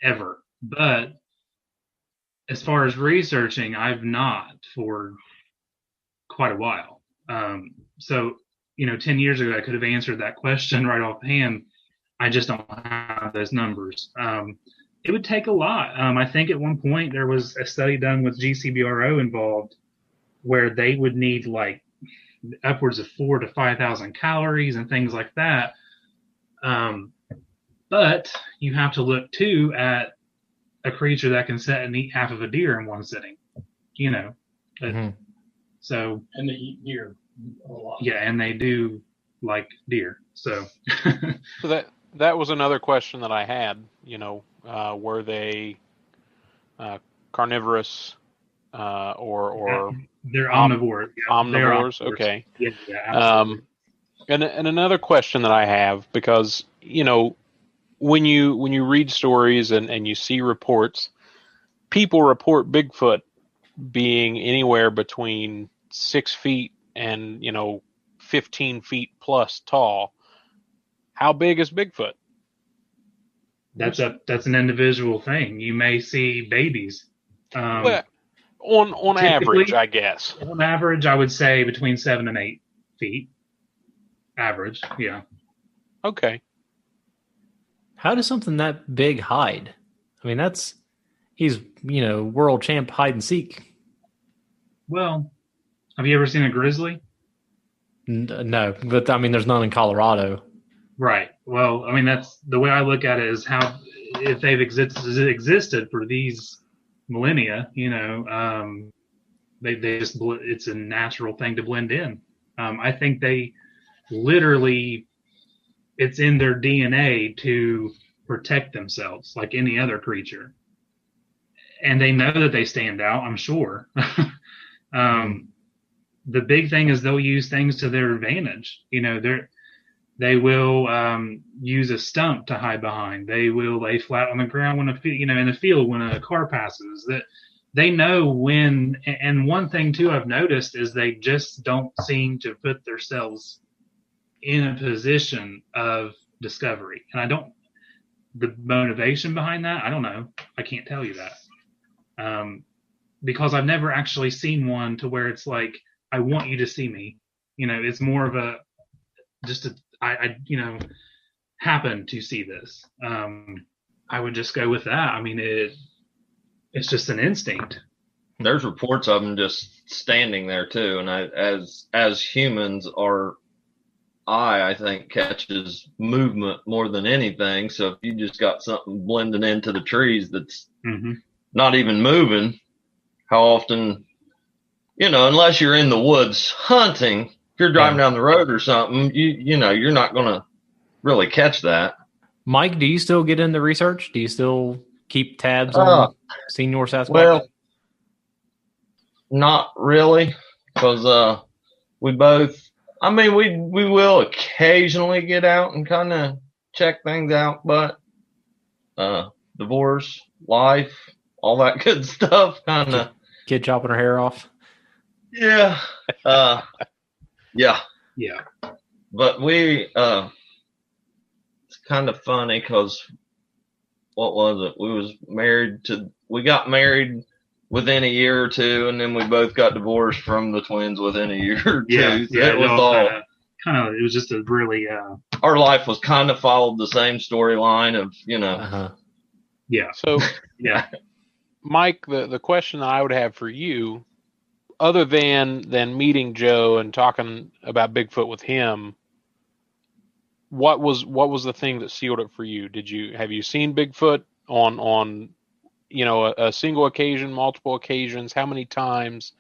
Ever. But as far as researching, I've not for quite a while. So 10 years ago, I could have answered that question right offhand. I just don't have those numbers. It would take a lot. I think at one point there was a study done with GCBRO involved where they would need like upwards of 4,000 to 5,000 calories and things like that. But you have to look too at a creature that can sit and eat half of a deer in one sitting. Mm-hmm. So And they eat deer a lot. yeah, and they do like deer. So So that was another question that I had. Were they carnivorous or they're omnivores. Yeah, omnivores? Okay. Yeah, absolutely. And another question that I have, because when you read stories and you see reports, people report Bigfoot being anywhere between 6 feet and 15 feet plus tall. How big is Bigfoot? That's an individual thing. You may see babies. Well, on typically- average, I guess. On average, I would say between 7 and 8 feet. Average, yeah. Okay. How does something that big hide? I mean, he's world champ hide and seek. Well, have you ever seen a grizzly? No, but I mean, there's none in Colorado. Right. Well, I mean, that's the way I look at it is how if they've existed for these millennia, they just it's a natural thing to blend in. I think they literally it's in their DNA to protect themselves like any other creature, and they know that they stand out. I'm sure. The big thing is they'll use things to their advantage. They will use a stump to hide behind. They will lay flat on the ground in the field when a car passes. That they know when. And one thing too I've noticed is they just don't seem to put themselves in a position of discovery. And the motivation behind that, I don't know. I can't tell you that. Because I've never actually seen one to where it's like, I want you to see me. It's more of I happen to see this. I would just go with that. I mean, it's just an instinct. There's reports of them just standing there too, and as humans, our eye, I think, catches movement more than anything. So if you just got something blending into the trees that's not even moving, how often, unless you're in the woods hunting, if you're driving down the road or something, you're not going to really catch that. Mike, do you still get into research? Do you still keep tabs on Senior Sasquatch? Well, not really, because we both. I mean, we will occasionally get out and kind of check things out, but divorce, life, all that good stuff, kind of. Kid chopping her hair off. Yeah. Yeah. But it's kind of funny because what was it? We got married within a year or two, and then we both got divorced from the twins within a year or two. Yeah. It was all it was just a really, our life was kind of followed the same storyline of, yeah. So, yeah. Mike, the question that I would have for you, other than meeting Joe and talking about Bigfoot with him, what was the thing that sealed it for you? Have you seen Bigfoot on a single occasion, multiple occasions? How many times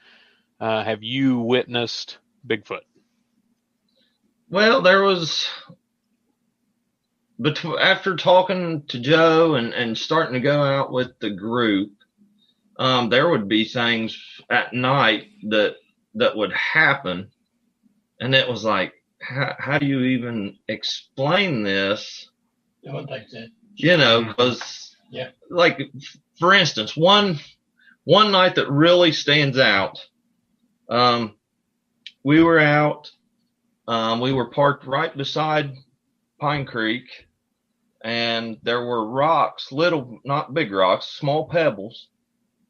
have you witnessed Bigfoot? Well, there was after talking to Joe and starting to go out with the group, there would be things at night that would happen, and it was like, how do you even explain this? It would make sense. Because Like, for instance, one night that really stands out. We were out. We were parked right beside Pine Creek, and there were rocks, little, not big rocks, small pebbles,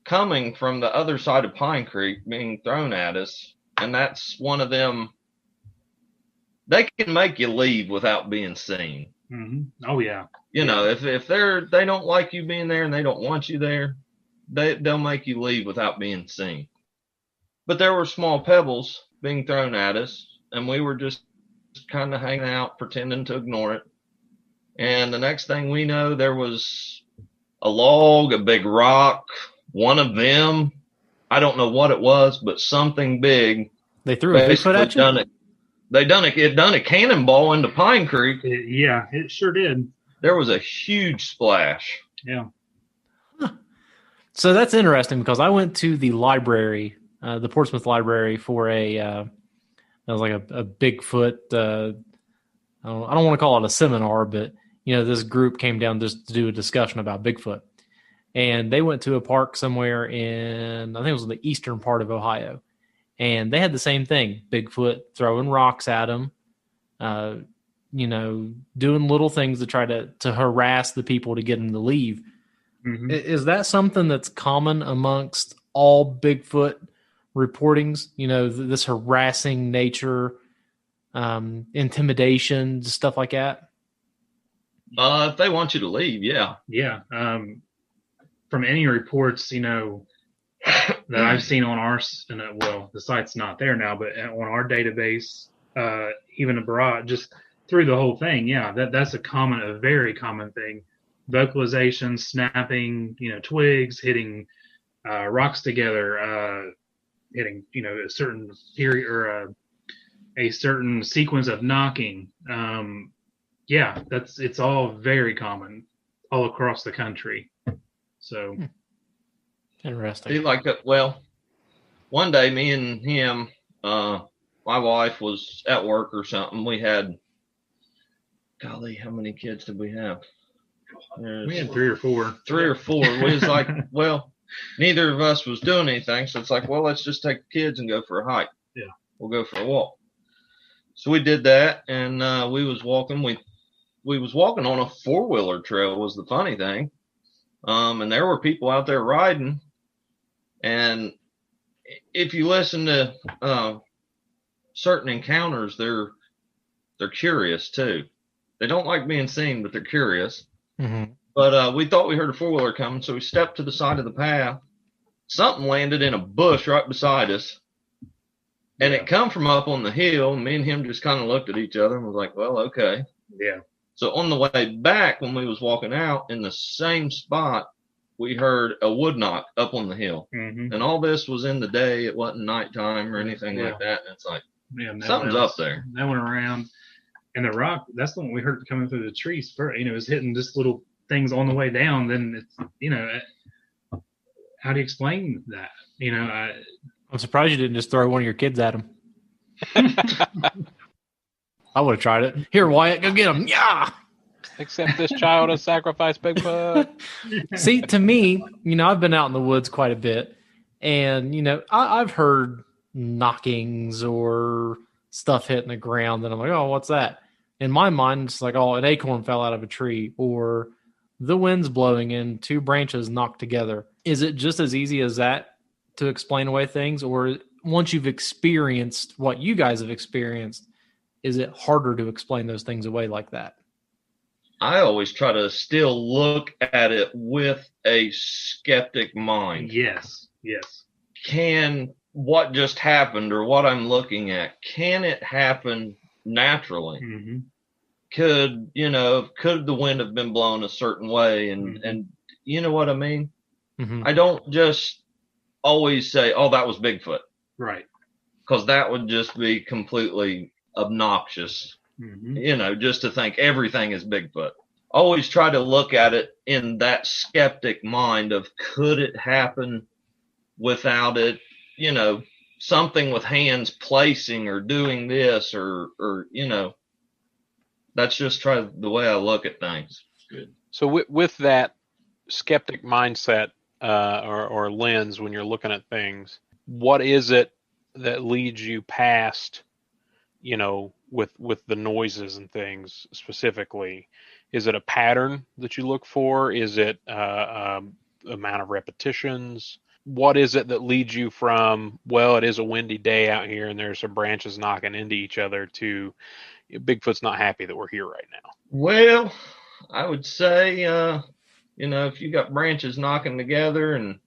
coming from the other side of Pine Creek being thrown at us. And that's one of them. They can make you leave without being seen. Mm-hmm. Oh yeah. You know, if they don't like you being there and they don't want you there, they'll make you leave without being seen. But there were small pebbles being thrown at us, and we were just kind of hanging out, pretending to ignore it. And the next thing we know, there was a log, a big rock, one of them. I don't know what it was, but something big. They threw a Bigfoot at you? It done a cannonball into Pine Creek. It sure did. There was a huge splash. Yeah. So that's interesting because I went to the library, the Portsmouth Library, for it was like a Bigfoot. I don't want to call it a seminar, but this group came down just to do a discussion about Bigfoot, and they went to a park somewhere in, I think it was in the eastern part of Ohio, and they had the same thing: Bigfoot throwing rocks at them, doing little things to try to harass the people to get them to leave. Mm-hmm. Is that something that's common amongst all Bigfoot reportings? This harassing nature, intimidation, stuff like that? If they want you to leave, yeah. Yeah. From any reports, that I've seen on our, the site's not there now, but on our database, even abroad, just through the whole thing, yeah, that's a very common thing. Vocalization, snapping, twigs, hitting rocks together, hitting, a certain period or a certain sequence of knocking. It's all very common all across the country. So interesting. One day, me and him, my wife was at work or something. We had, golly, how many kids did we have? We had 3 or 4. 3 or 4. We was like, neither of us was doing anything. So it's like, let's just take the kids and go for a hike. Yeah. We'll go for a walk. So we did that, and we was walking. We was walking on a 4-wheeler trail was the funny thing. And there were people out there riding. And if you listen to certain encounters, they're curious too. They don't like being seen, but they're curious. Mm-hmm. But we thought we heard a 4-wheeler coming, so we stepped to the side of the path. Something landed in a bush right beside us. And it come from up on the hill. And me and him just kind of looked at each other and was like, well, okay. Yeah. So on the way back, when we was walking out in the same spot, we heard a wood knock up on the hill. Mm-hmm. And all this was in the day. It wasn't nighttime or anything like that. And it's like, something's up there. That went around. And the rock, that's the one we heard coming through the trees first. It was hitting just little things on the way down. Then it's, how do you explain that? I'm surprised you didn't just throw one of your kids at him. I would have tried it. Here, Wyatt, go get him. Yeah. Accept this child as sacrifice, Bigfoot. See, to me, I've been out in the woods quite a bit, and I've heard knockings or stuff hitting the ground, and I'm like, oh, what's that? In my mind, it's like, oh, an acorn fell out of a tree, or the wind's blowing and 2 branches knocked together. Is it just as easy as that to explain away things, or once you've experienced what you guys have experienced, is it harder to explain those things away like that? I always try to still look at it with a skeptic mind. Yes. Can what just happened or what I'm looking at, can it happen naturally? Mm-hmm. Could the wind have been blown a certain way? And you know what I mean? Mm-hmm. I don't just always say, oh, that was Bigfoot. Right. Because that would just be completely obnoxious, just to think everything is Bigfoot. Always try to look at it in that skeptic mind of, could it happen without it, something with hands placing or doing this or that's just the way I look at things. Good. So with that, skeptic mindset or lens when you're looking at things, what is it that leads you past, with the noises and things specifically? Is it a pattern that you look for? Is it amount of repetitions? What is it that leads you from, well, it is a windy day out here and there's some branches knocking into each other, to Bigfoot's not happy that we're here right now? Well, I would say, if you got branches knocking together and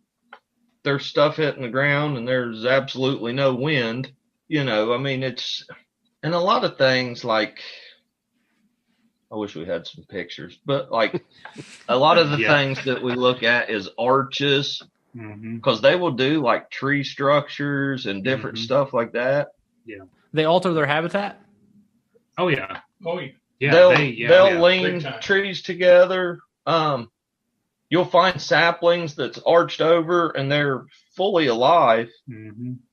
there's stuff hitting the ground and there's absolutely no wind, it's, and a lot of things like, I wish we had some pictures, but like a lot of the things that we look at is arches, because they will do like tree structures and different stuff like that. Yeah. They alter their habitat? Oh, yeah. Oh, yeah. Yeah, they'll lean trees together. You'll find saplings that's arched over and they're fully alive,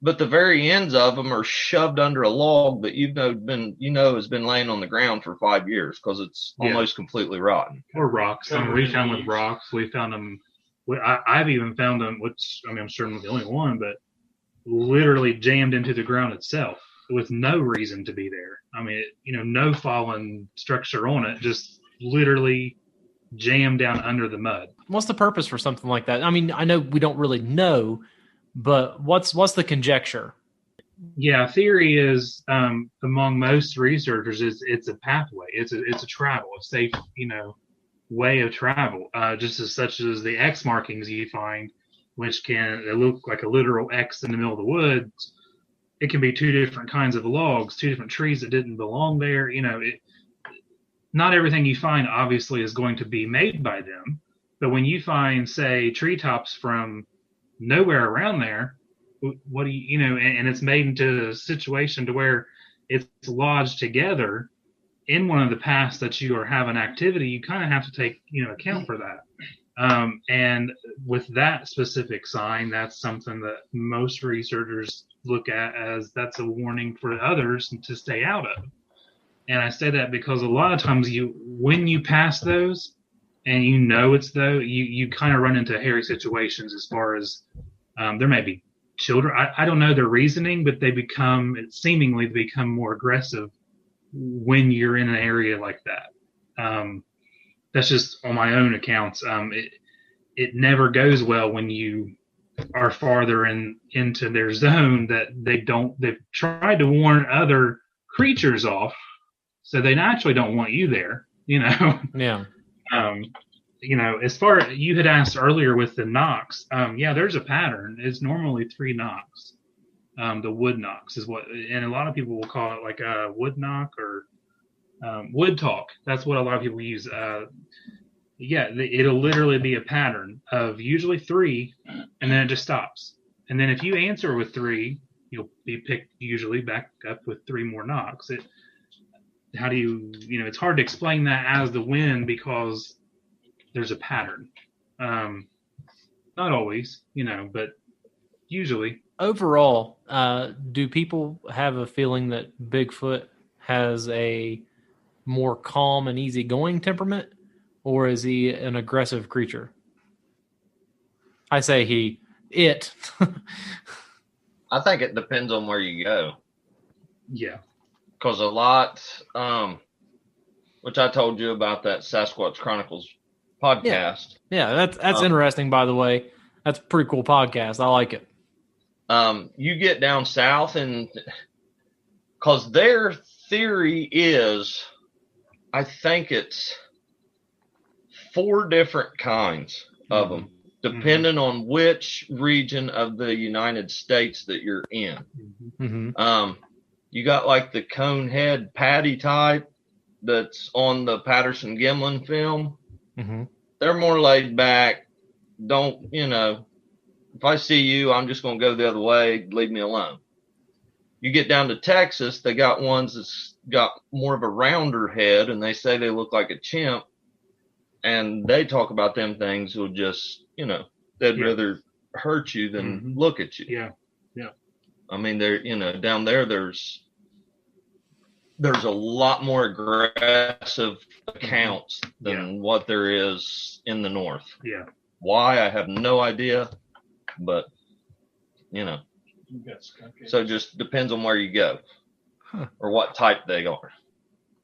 but the very ends of them are shoved under a log that has been laying on the ground for 5 years because it's almost completely rotten. Or rocks. We found with rocks. We found them. I've even found them, which I'm sure I'm not the only one, but literally jammed into the ground itself with no reason to be there. No fallen structure on it, just literally jammed down under the mud. What's the purpose for something like that? I know we don't really know, but what's the conjecture? Yeah, theory is among most researchers is it's a pathway. It's a travel, a safe way of travel. Just as such as the X markings you find, which they look like a literal X in the middle of the woods. It can be two different kinds of logs, two different trees that didn't belong there. Not everything you find obviously is going to be made by them, but when you find, say, treetops from nowhere around there, what do and it's made into a situation to where it's lodged together in one of the paths that you are having activity, you kind of have to take account for that. And with that specific sign, that's something that most researchers look at as that's a warning for others to stay out of. And I say that because a lot of times when you pass those and it's you kind of run into hairy situations as far as there may be children. I don't know their reasoning, but they seemingly become more aggressive when you're in an area like that. That's just on my own accounts. It never goes well when you are farther into their zone that they've tried to warn other creatures off. So they naturally don't want you there, Yeah. As far you had asked earlier with the knocks, there's a pattern. It's normally 3 knocks. The wood knocks is what, and a lot of people will call it like a wood knock or wood talk. That's what a lot of people use. It'll literally be a pattern of usually 3, and then it just stops. And then if you answer with 3, you'll be picked usually back up with 3 more knocks. How do it's hard to explain that as the wind because there's a pattern. Not always, but usually. Overall, do people have a feeling that Bigfoot has a more calm and easygoing temperament, or is he an aggressive creature? I say it. I think it depends on where you go. Yeah. Because a lot, which I told you about that Sasquatch Chronicles podcast. Yeah, that's interesting, by the way. That's a pretty cool podcast. I like it. You get down south, and because their theory is, I think it's 4 different kinds of them, depending on which region of the United States that you're in. You got like the cone head patty type that's on the Patterson Gimlin film. They're more laid back. Don't, if I see you, I'm just going to go the other way. Leave me alone. You get down to Texas, they got ones that's got more of a rounder head, and they say they look like a chimp. And they talk about them things will just, they'd rather hurt you than look at you. Yeah. I mean, they're, down there, there's there's a lot more aggressive accounts than what there is in the north. Yeah. Why, I have no idea, but so it just depends on where you go or what type they are.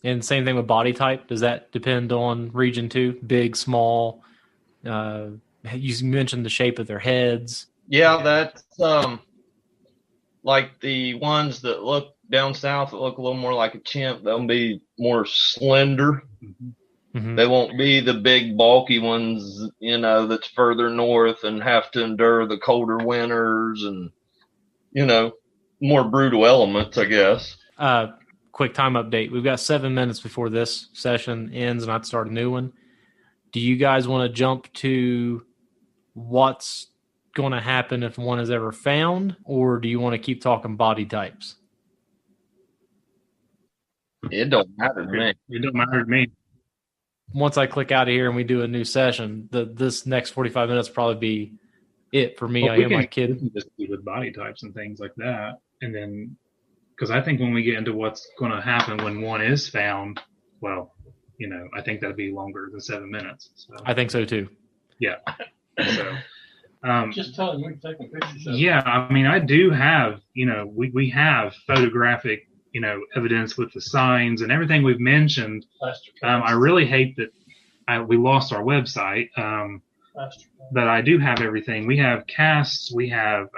And same thing with body type. Does that depend on region too? Big, small? You mentioned the shape of their heads. Yeah, that's like the ones that look down south that look a little more like a chimp. They'll be more slender. Mm-hmm. They won't be the big bulky ones, that's further north and have to endure the colder winters and, more brutal elements, I guess. Quick time update. We've got 7 minutes before this session ends and I have to start a new one. Do you guys want to jump to what's going to happen if one is ever found, or do you want to keep talking body types? It don't matter to me. It don't matter to me. Once I click out of here and we do a new session, this next 45 minutes will probably be it for me. Well, I hear my kid. We can just do with body types and things like that. And then, because I think when we get into what's going to happen when one is found, well, I think that'd be longer than 7 minutes. So. I think so too. Yeah. So, just tell them we're taking pictures of it. Yeah, I mean, I do have, we have photographic, evidence with the signs and everything we've mentioned. I really hate that we lost our website, but I do have everything. We have casts, we have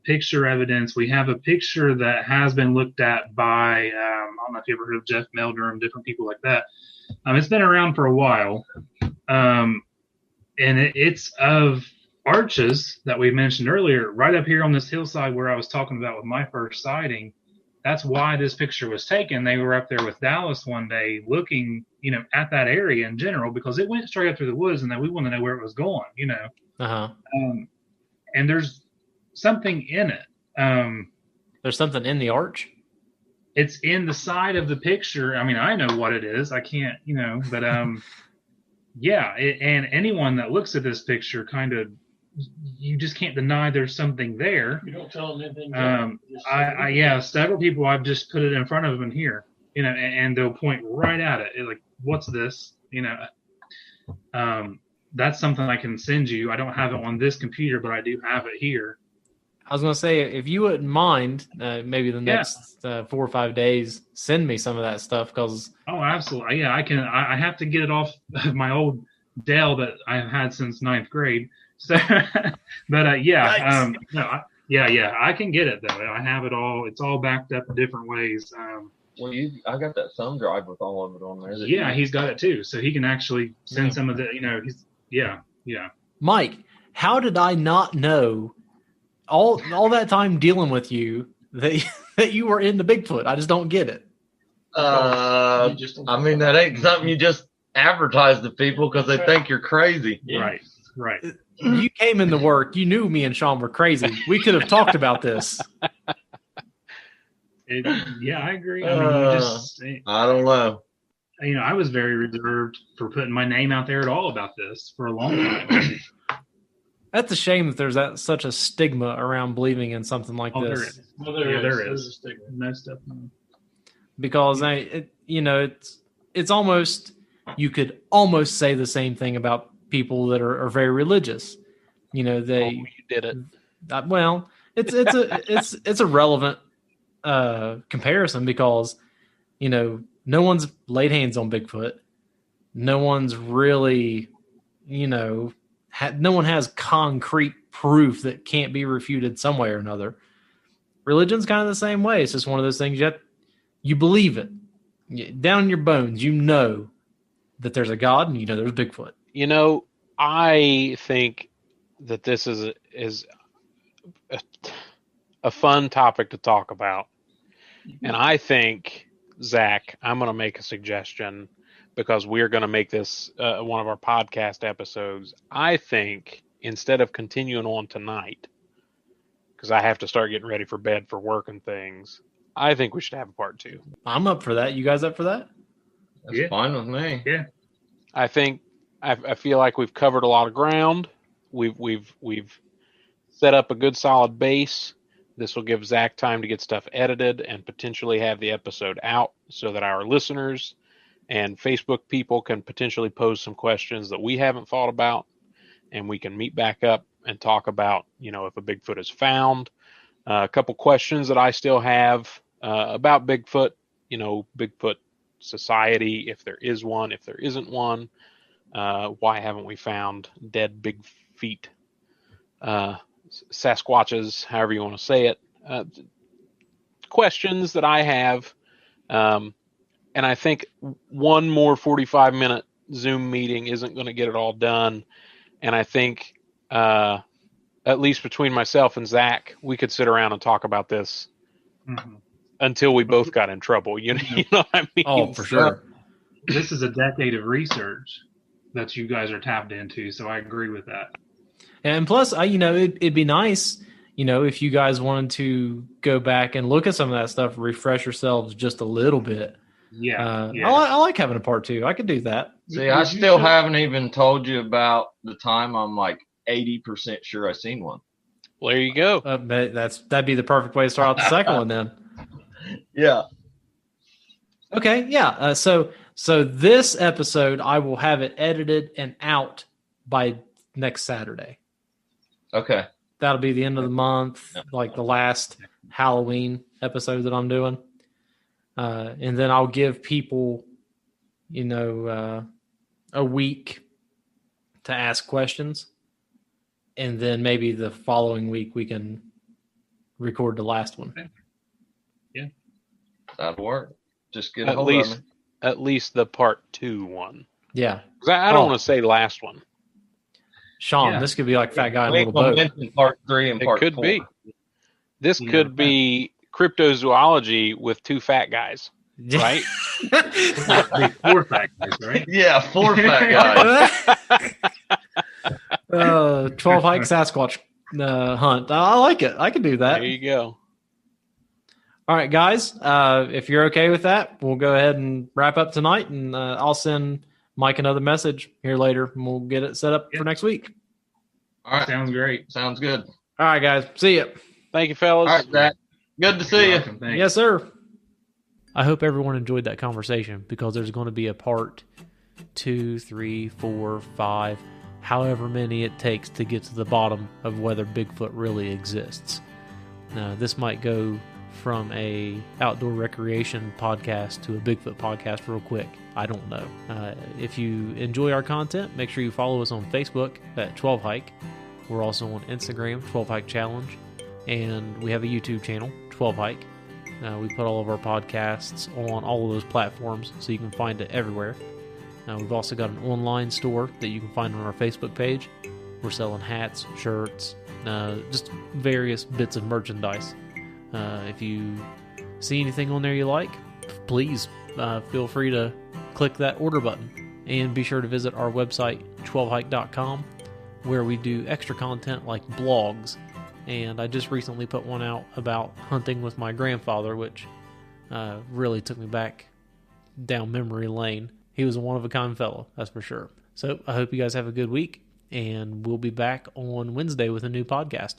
picture evidence, we have a picture that has been looked at by, I don't know if you ever heard of Jeff Meldrum, different people like that. It's been around for a while, and it's of arches that we mentioned earlier, right up here on this hillside where I was talking about with my first sighting. That's why this picture was taken. They were up there with Dallas one day looking, at that area in general, because it went straight up through the woods and then we wanted to know where it was going, Uh-huh. And there's something in it. There's something in the arch? It's in the side of the picture. I mean, I know what it is. I can't, but yeah. And anyone that looks at this picture you just can't deny there's something there. You don't tell them anything. Several people, I've just put it in front of them here, and they'll point right at it. Like, what's this? That's something I can send you. I don't have it on this computer, but I do have it here. I was going to say, if you wouldn't mind, maybe the next 4 or 5 days, send me some of that stuff. Oh, absolutely. Yeah, I can. I have to get it off of my old Dell that I've had since 9th grade. So, but I can get it though. I have it all. It's all backed up in different ways. I got that thumb drive with all of it on there. He's got it too, so he can actually send some of the. Mike, how did I not know all that time dealing with you that you were into Bigfoot? I just don't get it. I mean, that ain't something you just advertise to people because they think you're crazy. Yeah. Right. You came into work. You knew me and Sean were crazy. We could have talked about this. I agree. I mean, I don't know. I was very reserved for putting my name out there at all about this for a long time. That's a shame that there's such a stigma around believing in something like this. There is. Well, there is. A stigma. Most definitely. Because it's almost, you could almost say the same thing about people that are very religious. You you did it. Well, it's a relevant comparison because no one's laid hands on Bigfoot. No one's really no one has concrete proof that can't be refuted some way or another. Religion's kind of the same way. It's just one of those things you believe it down in your bones. That there's a God and there's Bigfoot. I think that this is a fun topic to talk about. And I think, Zach, I'm going to make a suggestion because we're going to make this one of our podcast episodes. I think instead of continuing on tonight, because I have to start getting ready for bed for work and things, I think we should have a part 2. I'm up for that. You guys up for that? That's fine with me. Yeah. I feel like we've covered a lot of ground. We've set up a good solid base. This will give Zach time to get stuff edited and potentially have the episode out so that our listeners and Facebook people can potentially pose some questions that we haven't thought about, and we can meet back up and talk about, if a Bigfoot is found. A couple questions that I still have about Bigfoot, Bigfoot society, if there is one, if there isn't one. Why haven't we found dead big feet, Sasquatches, however you want to say it? Questions that I have. And I think one more 45-minute Zoom meeting isn't going to get it all done. And I think, at least between myself and Zach, we could sit around and talk about this until we both got in trouble. You know what I mean? Oh, for sure. This is a decade of research that you guys are tapped into, so I agree with that. And plus, it'd be nice, if you guys wanted to go back and look at some of that stuff, refresh yourselves just a little bit. Yeah. I like having a part 2. I could do that. See, I still haven't even told you about the time I'm like 80% sure I seen one. Well, there you go. That'd be the perfect way to start out the second one then. Yeah. Okay, yeah. So this episode, I will have it edited and out by next Saturday. Okay. That'll be the end of the month, like the last Halloween episode that I'm doing. And then I'll give people, a week to ask questions. And then maybe the following week we can record the last one. Yeah. That'll work. Just get at least the part 2 one. Yeah. I don't want to say last one. Sean, this could be like Fat Guy in a Little Boat. Part 3 and part 4. It could be. This could be cryptozoology with 2 fat guys, right? 4 fat guys, right? Yeah, 4 fat guys. 12 hike Sasquatch hunt. I like it. I can do that. There you go. All right, guys. If you're okay with that, we'll go ahead and wrap up tonight, and I'll send Mike another message here later, and we'll get it set up for next week. All right. Sounds great. Sounds good. All right, guys. See ya. Thank you, fellas. All right, Zach. Good to see you. Thanks. Yes, sir. I hope everyone enjoyed that conversation, because there's going to be a part 2, 3, 4, 5, however many it takes to get to the bottom of whether Bigfoot really exists. Now, this might go from a outdoor recreation podcast to a Bigfoot podcast real quick. I don't know. If you enjoy our content, make sure you follow us on Facebook at 12 Hike. We're also on Instagram, 12 Hike Challenge, and we have a YouTube channel, 12 Hike. We put all of our podcasts on all of those platforms, so you can find it everywhere. We've also got an online store that you can find on our Facebook page. We're selling hats, shirts, just various bits of merchandise. If you see anything on there you like, please feel free to click that order button. And be sure to visit our website, 12hike.com, where we do extra content like blogs. And I just recently put one out about hunting with my grandfather, which really took me back down memory lane. He was a one-of-a-kind fellow, that's for sure. So I hope you guys have a good week, and we'll be back on Wednesday with a new podcast.